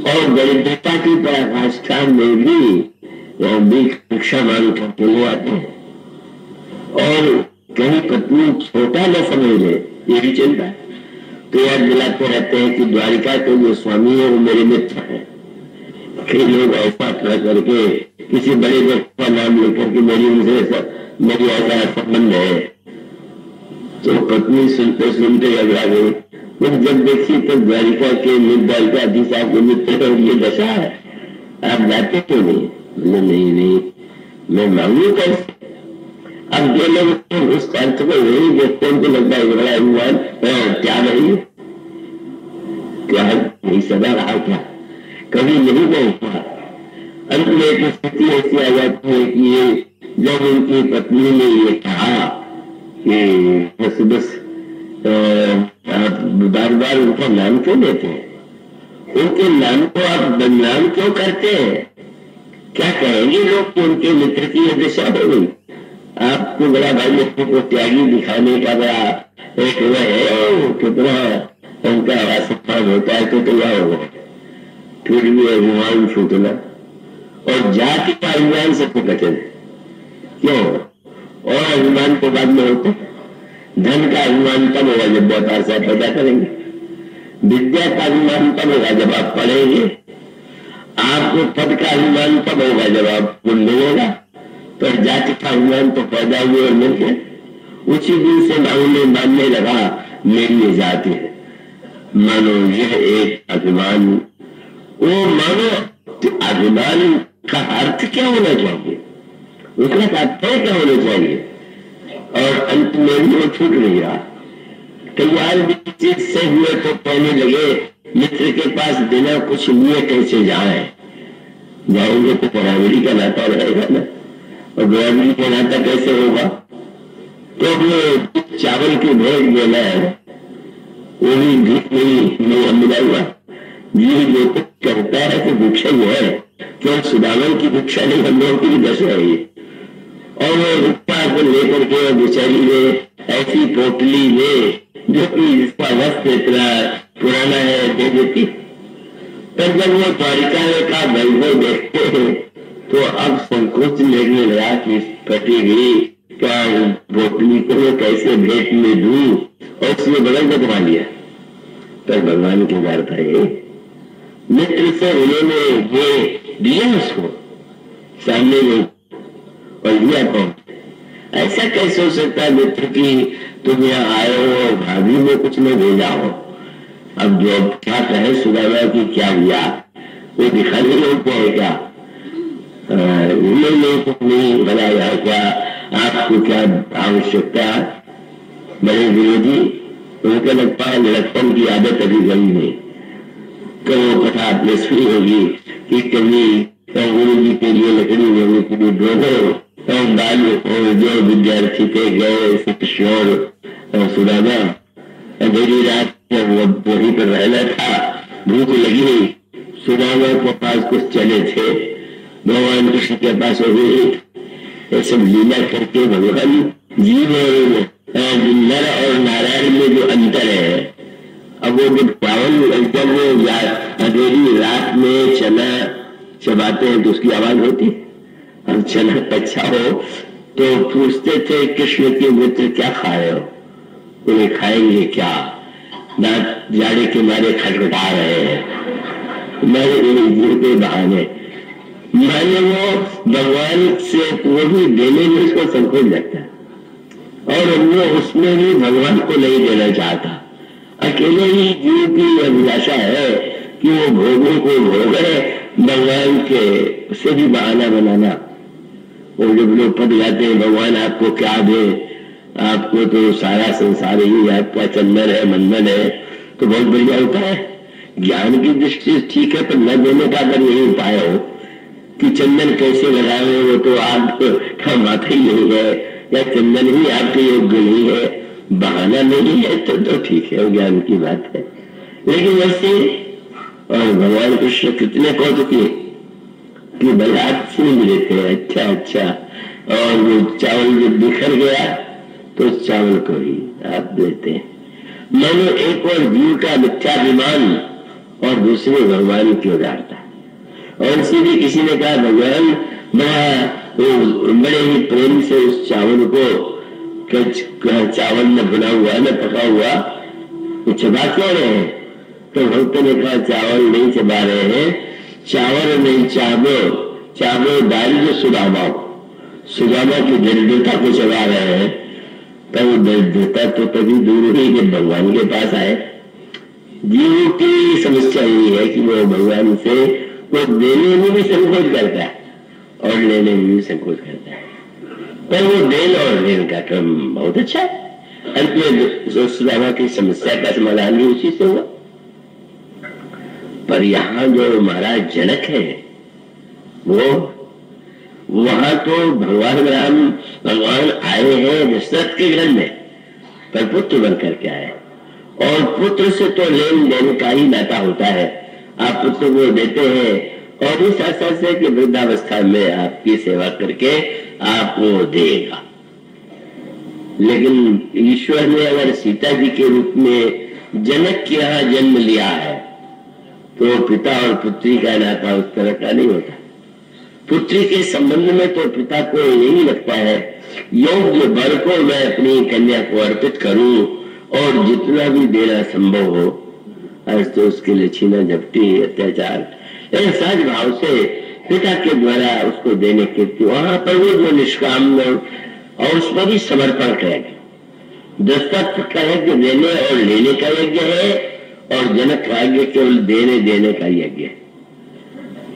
और दरिद्रता की पराकाष्ठा में भी भिक्षा मांग करके वो आते हैं, और कहीं पत्नी छोटा न समझ ले ये भी चिंता है। तो याद दिलाते रहते हैं कि द्वारिका के जो स्वामी है वो मेरे मित्र हैं। कई लोग ऐसा कर करके किसी बड़े व्यक्ति का नाम लेकर के मेरी ऐसा संबंध है, तो पत्नी सुनते सुनते घबरा गई। जब देखी तो द्वारिका के द्वारिकाधीश साहब के मित्र और ये दशा है, आप जाते क्यों नहीं? बोले नहीं मैं मांगू कैसे? अब जो लोग उस अर्थ को यही देखते हैं तो लगता है बड़ा अभिमान क्या नहीं, क्या नहीं सदा रहा, क्या कभी नहीं गए क्या? अंत में एक स्थिति ऐसी आ जाती है कि ये जब उनकी पत्नी ने ये कहा कि बस आप बार बार उनका नाम क्यों लेते हैं, उनके नाम को आप बदनाम क्यों करते हैं? क्या कहेंगे लोग कि उनके मित्र की यह दशा हो गई? आपको बड़ा भाई मित्र को त्यागी दिखाने का बड़ा एक वह है, कितना उनका सम्मान होता है, तो तैयार हो गए, फिर भी अभिमान छूटना। और जाति का अभिमान सबसे कठिन है। क्यों? और अभिमान तो बाद में होते, धन का अभिमान तब होगा जब बहुत आशा पैदा करेंगे, विद्या का अभिमान तब होगा जब आप पढ़ेंगे, आपको पद का अभिमान तब होगा जब आपको मिलेगा। पर जाति का अभिमान तो पैदा हुए और मिल गए, उसी दिन से मानने लगा मेरी जाति है। मानो यह एक अभिमान, वो मानो अभिमान का अर्थ क्या होना चाहिए, उसका तात्पर्य क्या होना चाहिए, और अंत में भी वो छूट नहीं रहा। तैयार भी चीज से हुए तो कहने लगे मित्र के पास बिना कुछ लिए कैसे जाएंगे तो बराबरी का नाता रहेगा ना, और बराबरी का नाता कैसे होगा। तो वो चावल की भेंट देना है, वो भी भीख नहीं मिला हुआ, जीव जो कुछ कहता है तो भिक्षा ही है, क्यों सुदामन की भिक्षा नहीं, हम लोगों की दशा है ये। और वो भिक्षा को लेकर के बेचारी ने ऐसी पोटली में जो कि जिसका वस्त्र इतना पुराना है दे देती। पर जब वो द्वारिका का वैभव देखते हैं तो अब संकोच लगने लगा कि फटेगी क्या पोटली को मैं कैसे भेंट में दूं, और उसने बगल में घुमा लिया। पर भगवान की वार्ता है, मित्र से उन्होंने ये दिया उसको सामने में और दिया कौन, ऐसा कैसे हो सकता है मित्र की तुम यहाँ आए हो और भाभी में कुछ न भेजा हो। अब जो क्या कहे सुदामा की क्या हुआ वो दिखाने लोग है क्या, उन्होंने कुछ नहीं बनाया क्या, आपको क्या आवश्यकता। बड़े विरोधी उनका लगता है लड़कपन की आदत अभी गई नहीं, कभी कथा आपने सुनी होगी कि कभी गुरु जी के लिए लकड़ी लेने के लिए दोनों बाल जो विद्यार्थी थे गए किशोर सुदामा, अंधेरी रात वो वहीं पर रहना था, भूख लगी, सुदामा के पास कुछ चले थे, भगवान कृष्ण के पास हो गई, सब लीला करके भगवान जीव नर और नारायण में जो अंतर है, अब वो जब पावन जब वो अंधेरी रात में चना चबाते हैं तो उसकी आवाज होती है, और चना अच्छा हो तो पूछते थे कृष्ण के मित्र क्या खाए हो, उन्हें खाएंगे क्या, दांत जाड़े के मारे खटखटा रहे हैं, मेरे के बहाने। माने वो भगवान से वो भी देने में उसको संकोच लगता है, और वो उसमें भी भगवान को नहीं देना चाहता। अकेले ही जीव की अभिलाषा है कि वो भोगों को भोगे, भगवान के से भी बहाना बनाना। और जब लोग पद जाते हैं भगवान आपको क्या दे, आपको तो सारा संसार ही आपका चंदन है मंदन है, तो बहुत बढ़िया होता है। ज्ञान की दृष्टि से ठीक है, पर न देने का अगर यही उपाय हो कि चंदन कैसे लगाए, वो तो आपका माथा ही नहीं है, या चंदन ही आपके योग्य नहीं है, बहाना नहीं है, तो ठीक है, ज्ञान की बात है। लेकिन वैसे और भगवान कृष्ण कितने कौतुकी कि बलात् से मिले थे, अच्छा, और वो चावल जब बिखर गया तो चावल को ही आप देते हैं। मानो एक और जीव का मिथ्याभिमान और दूसरे भगवान की उदारता। और इसीलिए किसी ने कहा भगवान बड़े ही प्रेम से उस चावल को, चावल न बना हुआ न पका हुआ, तो चबा क्यों रहे हैं? तो भक्त ने कहा चावल नहीं चबा रहे हैं, चावल नहीं चावो दाल जो सुदामा की दरिद्रता को चबा रहे हैं। पर वो दरिद्रता तो तभी दूर हुई जब भगवान के पास आए। जीव की समस्या यही है कि वो भगवान से वो देने में भी संकोच करता है और लेने में भी संकोच करता है, पर वो देन और लेन का क्रम बहुत अच्छा है। अंत में सुदामा की समस्या का समाधान भी उसी से हुआ। पर यहाँ जो महाराज जनक है वो वहां तो भगवान आए हैं दशरथ के घर में, पर पुत्र बन करके आए, और पुत्र से तो लेन देन का ही नाता होता है। आप पुत्र को देते हैं और इस आशा से कि वृद्धावस्था में आपकी सेवा करके आपको देगा। लेकिन ईश्वर ने अगर सीता जी के रूप में जनक के यहाँ जन्म लिया है तो पिता और पुत्री का नाता उस तरह का नहीं होता। पुत्री के संबंध में तो पिता को यही लगता है योग्य वर को मैं अपनी कन्या को अर्पित करूं और जितना भी देना संभव हो। आज तो उसके लिए छीना झपटी अत्याचार सहज भाव से पिता के द्वारा उसको देने के, वहां पर वो जो निष्काम और उसमें भी समर्पण करेगा। दशरथ का यज्ञ देने और लेने का यज्ञ है और जनक का यज्ञ केवल देने देने का यज्ञ है।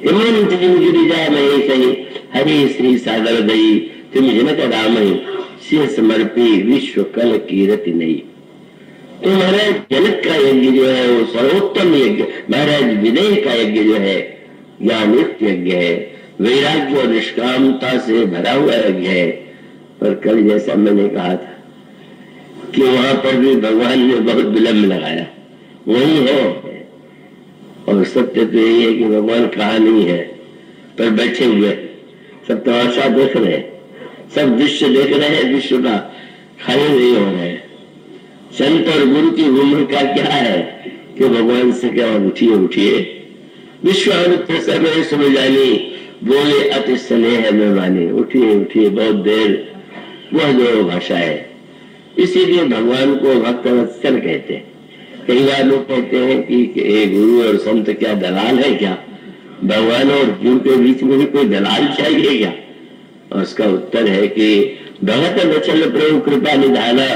गिरिजा मही सही हरि श्री सागर दई तुम जनक राम सिंह समर्पी विश्व कल कीरति नहीं। तो महाराज जनक का यज्ञ जो है वो सर्वोत्तम यज्ञ, महाराज विनय का यज्ञ जो है ज्ञानयुक्त यज्ञ है, वैराग्य और निष्कामता से भरा हुआ यज्ञ है। पर कल जैसा मैंने कहा था कि वहां पर भी भगवान ने बहुत विलंब लगाया, वही है। और सत्य तो यही है कि भगवान कहा नहीं है, पर बैठे हुए सब तमाशा देख रहे हैं, सब दृश्य देख रहे हैं, विश्व का खाली नहीं हो रहे हैं। संत और गुरु की भूमिका क्या है कि भगवान से क्या उठिए उठिए विश्वामित्र समय समझानी बोले अति स्नेह में मानी, उठिए उठिए बहुत देर, वह जो भाषा है। इसीलिए भगवान को भक्त वत्सल कहते हैं। कई बार लोग कहते हैं कि गुरु और संत क्या दलाल है क्या, भगवान और गुरु के बीच में भी कोई दलाल चाहिए क्या? और उसका उत्तर है कि भगत वचन प्रेम कृपा निधाना।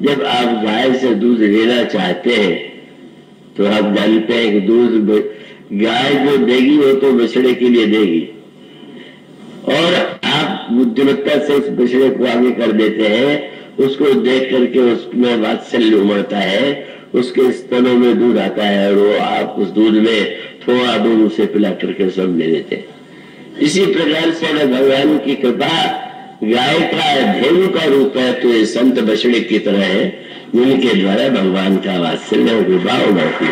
जब आप गाय से दूध लेना चाहते हैं तो आप जानते हैं कि दूध गाय जो देगी वो तो बछड़े के लिए देगी, और आप बुद्धिमत्ता से उस बछड़े को आगे कर देते हैं, उसको देख करके उसमें वात्सल्य उमड़ता है, उसके स्तनों में दूध आता है और वो आप उस दूध में थोड़ा दूध उसे पिला करके सब ले लेते हैं। इसी प्रकार से भगवान की कृपा गाय का धेनु का रूप है, तो ये संत बछड़े की तरह है जिनके द्वारा भगवान का वात्सल्य कृपा उमड़ती है।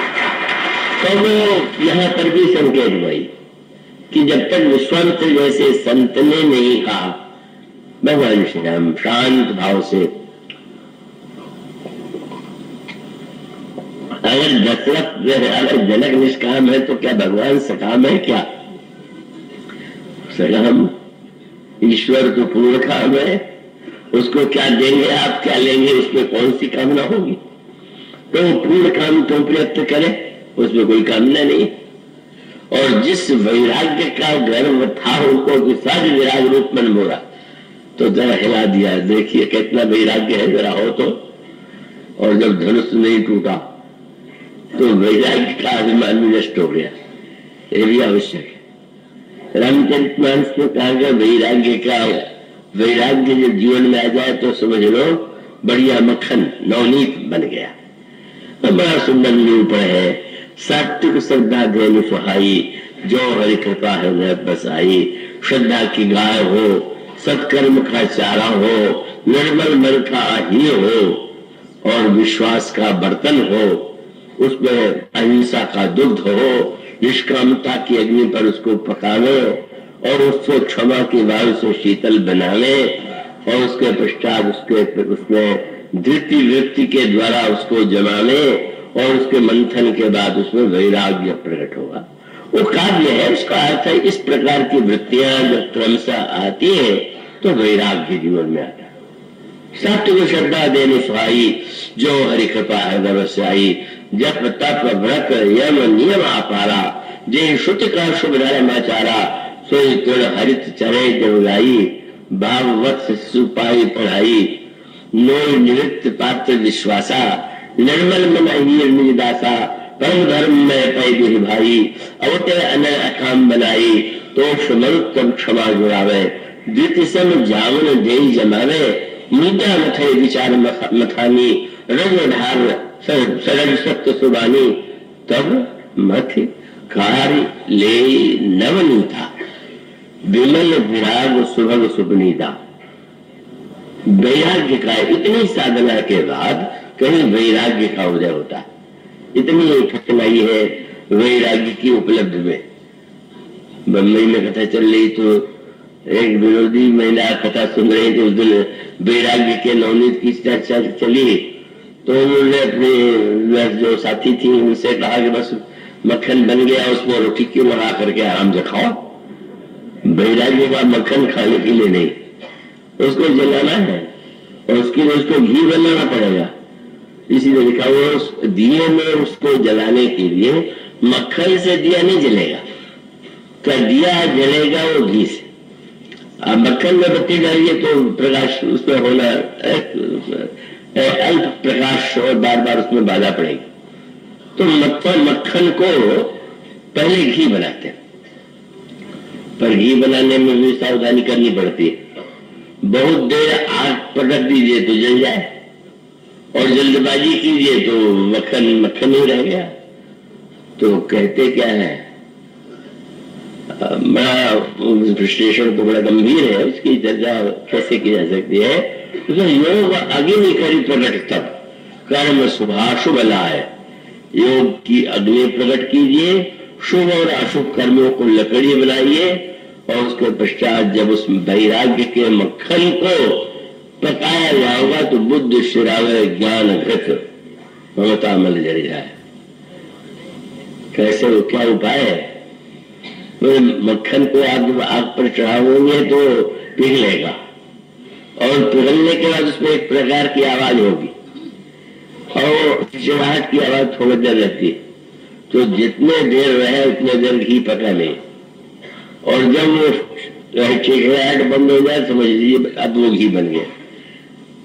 तो वो यहाँ पर भी संकेत हुई कि जब तक विश्वामित्र जैसे संत ने नहीं कहा भगवान श्री राम शांत भाव से, अगर दशरथ अगर जनक निष्काम है तो क्या भगवान सकाम है क्या? सकाम ईश्वर तो पूर्ण काम है, उसको क्या देंगे आप क्या लेंगे उसमें कौन सी कामना होगी? तो पूर्ण काम तो प्रयत्न करे, उसमें कोई कामना नहीं। और जिस वैराग्य का गर्व था उनको कि सहज विराग रूप मन मोरा, तो जरा हिला दिया, देखिए कितना वैराग्य है जरा हो तो। और जब धनुष नहीं टूटा तो वैराग्य का अभिमान भी नष्ट हो गया, ये भी आवश्यक है। रामचरितमानस में कहा गया वैराग्य जब जीवन में आ जाए तो समझ लो बढ़िया मक्खन नवनीत बन गया। तो बड़ा सुंदर निरूपण है। सात्विक श्रद्धा देने सुहाई जो हरि कृपा हृदय बसाई। श्रद्धा की गाय हो, सत्कर्म का चारा हो, निर्मल मन का ही हो और विश्वास का बर्तन हो, उसमें अहिंसा का दुग्ध हो, निष्कामता की अग्नि पर उसको पकावे और उसको क्षमा की वायु से शीतल बनावे और उसके पश्चात उसमें धृति वृत्ति के द्वारा उसको जमावे और उसके मंथन के बाद उसमें वैराग्य प्रकट होगा। वो काव्य है, उसका अर्थ है इस प्रकार की वृत्तियां जब क्रमशः आती है तो वैराग्य जीवन में आता है। सात्विक श्रद्धा देने सुहाई जो हरि कृपा हृदय बसाई। जप तप व्रत यम नियम आपारा जे श्रुत का शुभ धर्माचारा सोई तृण हरित चरे जब गाई। भाववत सुपाई पढ़ाई नोय निवृत्त पात्र विश्वासा। निर्मल मन हीर निज दासा परम धर्म में पै भाई। अवते अनय अकाम बनाई तो मरुत्तम क्षमा जुड़ावे। द्वितीय सम जावन दे जमावे मीठा मथे विचार मथानी। रंग ढार सरल सत्य सुबानी तब मथ कार्य ले नवनीता। विमल विराग सुभग सुपनीता। वैराग्य का इतनी साधना के बाद कहीं वैराग्य का उदय होता है। इतनी कठिनाई है वैराग्य की उपलब्धि में। बम्बई में कथा चल रही तो एक विरोधी महिला कथा सुन रही थी, उस दिन वैराग्य के नवनीत की चर्चा चली तो उन्होंने अपने जो साथी थी उनसे कहा कि बस मक्खन बन गया उसमें रोटी क्यों लगा करके आराम से खाओ। बैरागी का मक्खन खाने के लिए नहीं, उसको जलाना है और उसके लिए उसको घी बनाना पड़ेगा। इसीलिए लिखा हुआ उस दिए में उसको जलाने के लिए मक्खन से दिया नहीं जलेगा, क्या दिया जलेगा वो घी से। अब मक्खन में बत्ती डालिए तो प्रकाश उसमें होना अल्प प्रकाश और बार बार उसमें बाधा पड़ेगी। तो मक्खन को पहले घी बनाते हैं, पर घी बनाने में भी सावधानी करनी पड़ती है। बहुत देर आग पटक दीजिए तो जल जाए, और जल्दबाजी कीजिए तो मक्खन ही रह गया। तो कहते क्या है, बड़ा विश्लेषण तो बड़ा गंभीर है, उसकी चर्चा कैसे की जा सकती है। योग अग्नि करी प्रकट तब कर्म शुभाशुभ लाए, योग की अग्नि प्रकट कीजिए, शुभ और अशुभ कर्मों को लकड़ी बनाइए, और उसके पश्चात जब उस वैराग्य के मक्खन को पकाया जाएगा तो बुद्ध शिरावे ज्ञान घृत ममता मल जल जाए। कैसे, क्या उपाय है? तो मक्खन को आग पर चढ़ाओगे तो पिघलेगा, और पिघलने के बाद उसमें एक प्रकार की आवाज होगी, और चिड़चिड़ाहट की आवाज थोड़ी देर रहती है। तो जितने देर रहे उतने देर घी पका नहीं, और जब वो चिड़चिड़ाहट बंद हो जाए समझ लीजिए अब वो घी बन गया।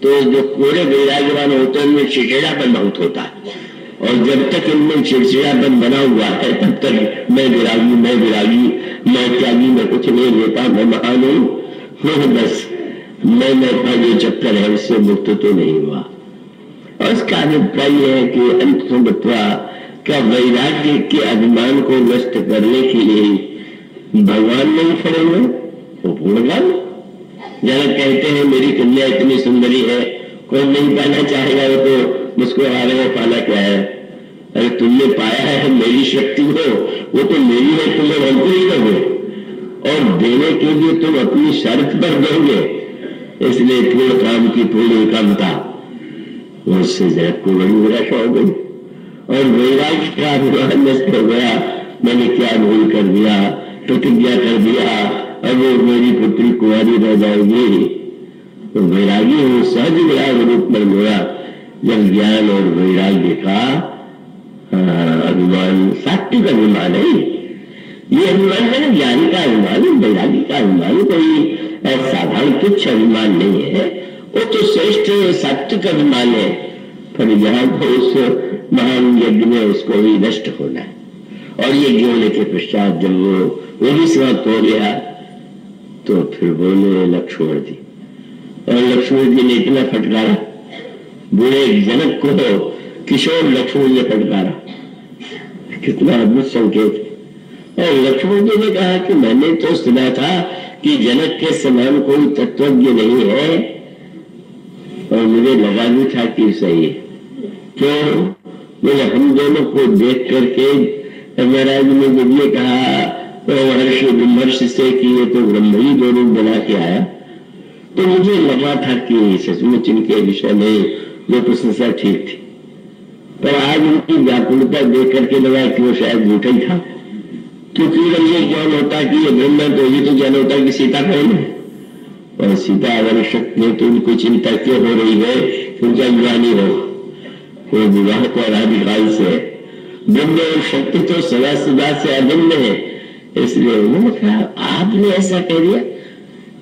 तो जो कोरे वैराग्यवान होते हैं उनमें चिड़चिड़ापन बहुत होता है, और जब तक इनमें चिड़चिड़ापन बना हुआ है तब तक मैं विरागी, मैं त्यागी, मैं कुछ नहीं लेता, मैं महान हूं, बस मैं का जो चक्कर है उससे मुक्त तो नहीं हुआ। और इसका अभिप्राय है कि अंततः क्या वैराग्य के अभिमान को नष्ट करने के लिए भगवान नहीं खड़े हुए, वो पूर्णकाल। जरा कहते हैं मेरी कन्या इतनी सुंदरी है, कोई नहीं पाना चाहेगा, वो तो मुझको आ रहे पाना क्या है। अरे तुमने पाया है, मेरी शक्ति हो, वो तो मेरी है, तुम्हें हमको ही दोगे, और देने के लिए तुम अपनी शर्त पर दोगे। इसलिए पूर्ण काम की पूर्ण कामता, उससे जगत को बड़ी निराशा हो गई, और वैराग्य का अभिमान नष्ट हो गया। मैंने क्या भूल कर दिया, प्रतिज्ञा कर दिया, अब वो मेरी पुत्री कुंवारी रह जाएगी। तो वैरागी सहज विराग रूप में हुआ जब ज्ञान और वैराग्य का अभिमान, सात्विक अभिमान है ये अभिमान है, ज्ञान का अभिमान, वैराग्य का अभिमान कोई साधारण तुच्छ अभिमान नहीं है, वो तो श्रेष्ठ सात्विक अभिमान है। पर यहाँ तो उस महान यज्ञ में उसको भी नष्ट होना है। और यज्ञ होने के पश्चात जब वो भी समाप्त हो गया तो फिर बोले लक्ष्मण जी, और लक्ष्मण जी ने इतना फटकारा, बूढ़े जनक को किशोर लक्ष्मण ने फटकारा, कितना अद्भुत संकेत। और लक्ष्मण जी ने कहा कि मैंने तो सुना था कि जनक के समान कोई तत्वज्ञ नहीं है, और मुझे लगा भी था कि सही है। क्यों? बोले हम दोनों को देख करके महाराज ने जब ये कहा महर्षि ब्रह्मर्षि से कि ये तो ब्रह्म ही दो रूप बना के आया, तो मुझे लगा था कि सचमुच इनके विषय में जो प्रशंसा ठीक थी। पर आज उनकी व्याकुलता देख करके लगा कि वो शायद झूठा ही था, क्योंकि ये ज्ञान होता कि ये ब्रह्म, तो ये तो ज्ञान होता कि सीता कौन है, और सीता आवश्यक नहीं तो उनको चिंता क्यों हो रही है कि उनका ज्ञान ही हो, वो विवाह को अनादिकाल से ब्रह्म और शक्ति तो सदा सदा से अभिन्न है। इसलिए उन्होंने कहा आपने ऐसा कह दिया,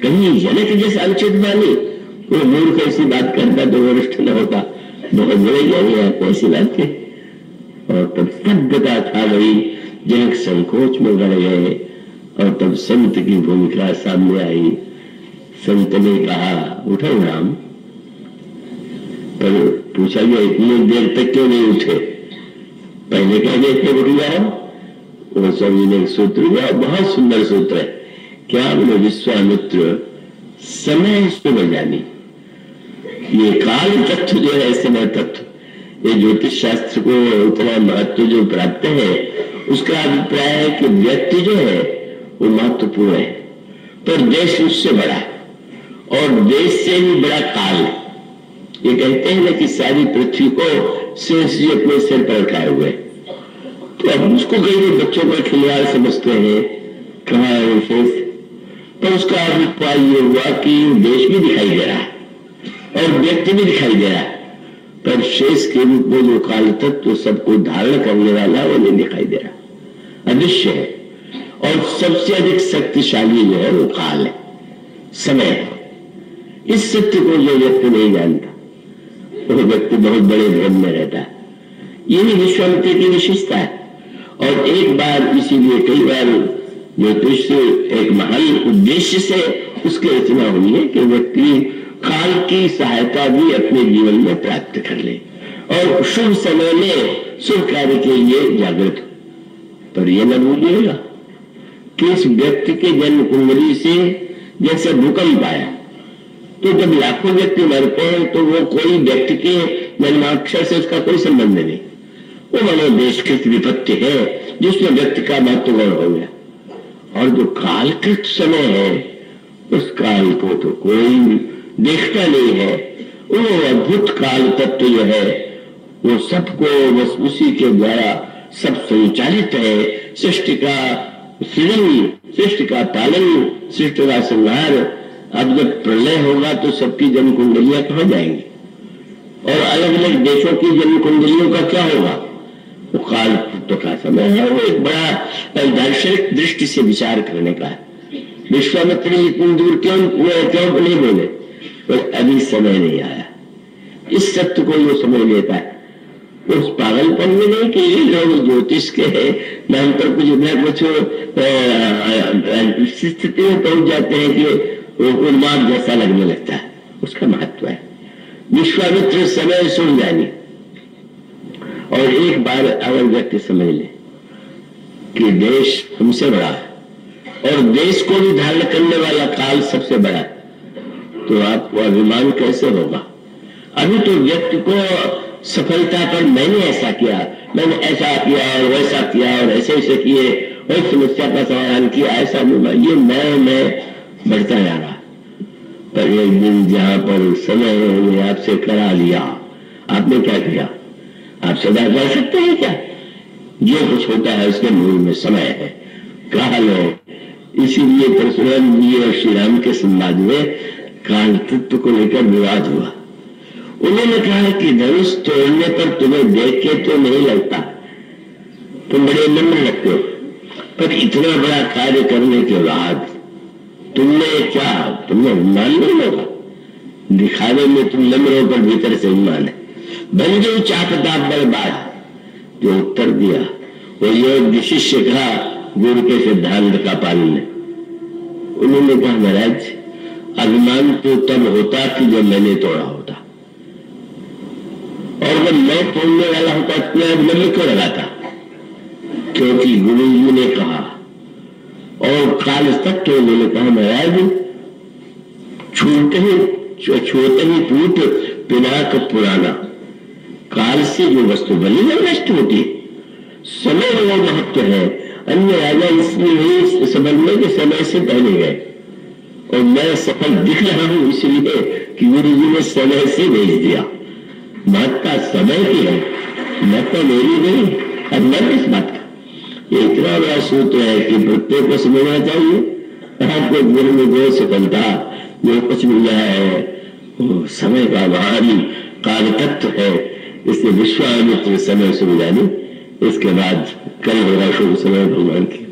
कहीं जनक जैसा अनुचित मानी, वो मूर्ख ऐसी बात करता तो वरिष्ठ न होता, बहुत बड़े ज्ञानी आपको ऐसी बात की। और तब स्तब्धता था गई, जनक संकोच में बढ़ गए, और तब संत की भूमिका सामने आई। संत ने कहा उठो राम, पर पूछा गया इतनी देर तक क्यों नहीं उठे, पहले कह देते उठ जाओ। वो स्वामी ने सूत्र दिया, बहुत सुंदर सूत्र है, क्या बोले विश्वामित्र समय शुभ जानी, ये काल तत्व जो है समय तत्व, ये ज्योतिष शास्त्र को उतना महत्व जो प्राप्त है, उसका अभिप्राय है कि व्यक्ति जो है वो महत्वपूर्ण है, पर देश उससे बड़ा है, और देश से भी बड़ा काल है। ये कहते हैं ना कि सारी पृथ्वी को शेष जी अपने सिर पर उठाए हुए, तो अब उसको कई बच्चों का खिलवाड़ समझते हैं, कहाँ है शेष, तो उसका अभिप्राय ये हुआ कि देश भी दिखाई दे रहा है और व्यक्ति भी दिखाई दे रहा है, पर शेष के रूप में जो काल तत्व सबको धारण करने वाला वो नहीं दिखाई दे रहा, अदृश्य है। और सबसे अधिक शक्तिशाली जो है वो काल है, समय है। इस सत्य को जो व्यक्ति नहीं जानता वो व्यक्ति बहुत बड़े भ्रम में रहता है। यही विश्वामित्र की विशेषता है। और एक बार, इसीलिए कई बार ज्योतिष एक महान उद्देश्य से उसकी रचना हुई है कि व्यक्ति काल की सहायता भी अपने जीवन में प्राप्त कर ले और शुभ समय में शुभ कार्य के लिए जागृत हो। पर यह न भूलिएगा कि इस व्यक्ति के जन्म कुंडली से जैसे भूकंप आया तो जब लाखों व्यक्ति मरते हैं तो वो कोई व्यक्ति के जन्माक्षर से उसका कोई संबंध नहीं, वो मनोदेश की विपत्ति है जिसमें व्यक्ति का महत्वपूर्ण हो गया। और जो कालकृत समय है उस काल को तो कोई देखता नहीं है। वो अद्भुत काल तत्व जो है वो सबको बस उसी के द्वारा सब संचालित है। सृष्टि का सृजन, सृष्टि का पालन, सृष्टि का संहार। अब जब प्रलय होगा तो सबकी जन्म कुंडलियां कहाँ जाएंगी और अलग अलग देशों की जन्म कुंडलियों का क्या होगा? वो काल तत्व का समय है। वो एक बड़ा दार्शनिक दृष्टि से विचार करने का है। विश्वामित्र इतनी दूर क्यों नहीं बोले? पर अभी समय नहीं आया। इस सत्य को जो समझ लेता है उस पागलपन में नहीं कि ये लोग ज्योतिष के नाम पर कुछ न कुछ स्थिति में पहुंच जाते हैं कि उन्माद जैसा लगने लगता है। उसका महत्व है। विश्वामित्र समय सुन जानी। और एक बार अगर व्यक्ति समझ ले कि देश हमसे बड़ा है और देश को भी धारण करने वाला काल सबसे बड़ा है तो आपको अभिमान कैसे होगा? अभी तो व्यक्ति को सफलता पर मैंने ऐसा किया, मैंने ऐसा किया और वैसा किया और ऐसे ऐसे किए और समस्या का समाधान किया, ऐसा नहीं, ये मैं बढ़ता जा रहा। पर एक दिन जहां पर समय ने आपसे करा लिया, आपने क्या किया? आप सदा कर सकते हैं क्या? जो कुछ होता है उसके मूल में समय है, काल है। इसीलिए परशुराम जी और श्री राम के संवाद में काल तत्व को लेकर विवाद हुआ। उन्होंने कहा कि धनुष तोड़ने पर तुम्हें देख के तो नहीं लगता, तुम बड़े नम्र लगते हो, पर इतना बड़ा कार्य करने के बाद तुमने उन्मान नहीं होगा। दिखावे में तुम नम्र हो पर भीतर से उन्मान है। बन गई चापता बर्बाद। जो उत्तर दिया वो योग्य शिष्य का गुरु के सिद्धांत का पालन है। उन्होंने कहा महाराज अभिमान तो तब होता कि जब मैंने तोड़ा होता, और जब मैं तोड़ने वाला होता तो मैं क्यों लगाता? क्योंकि गुरु जी ने कहा और काल तक तो उन्होंने कहा महाराज छूते ही टूट पिनाक पुराना। काल से जो वस्तु बनी है नष्ट होती है। समय वो महत्व है। अन्य राजा इसलिए नहीं समझ में कि समय से पहले गए और मैं सफल दिख रहा हूं इसलिए कि गुरु जी ने समय से भेज दिया। महत्ता समय की है, महत्ता मेरी नहीं। अब मैं किस बात का? ये इतना बड़ा सूत्र है कि प्रत्येक को समझना चाहिए। आपको गुरु में जो सफलता जो कुछ मिला है वो समय का महान काल तत्व है। इसलिए विश्वामित्र समय सुन जानी। इसके बाद कल होगा शुभ समय भगवान की।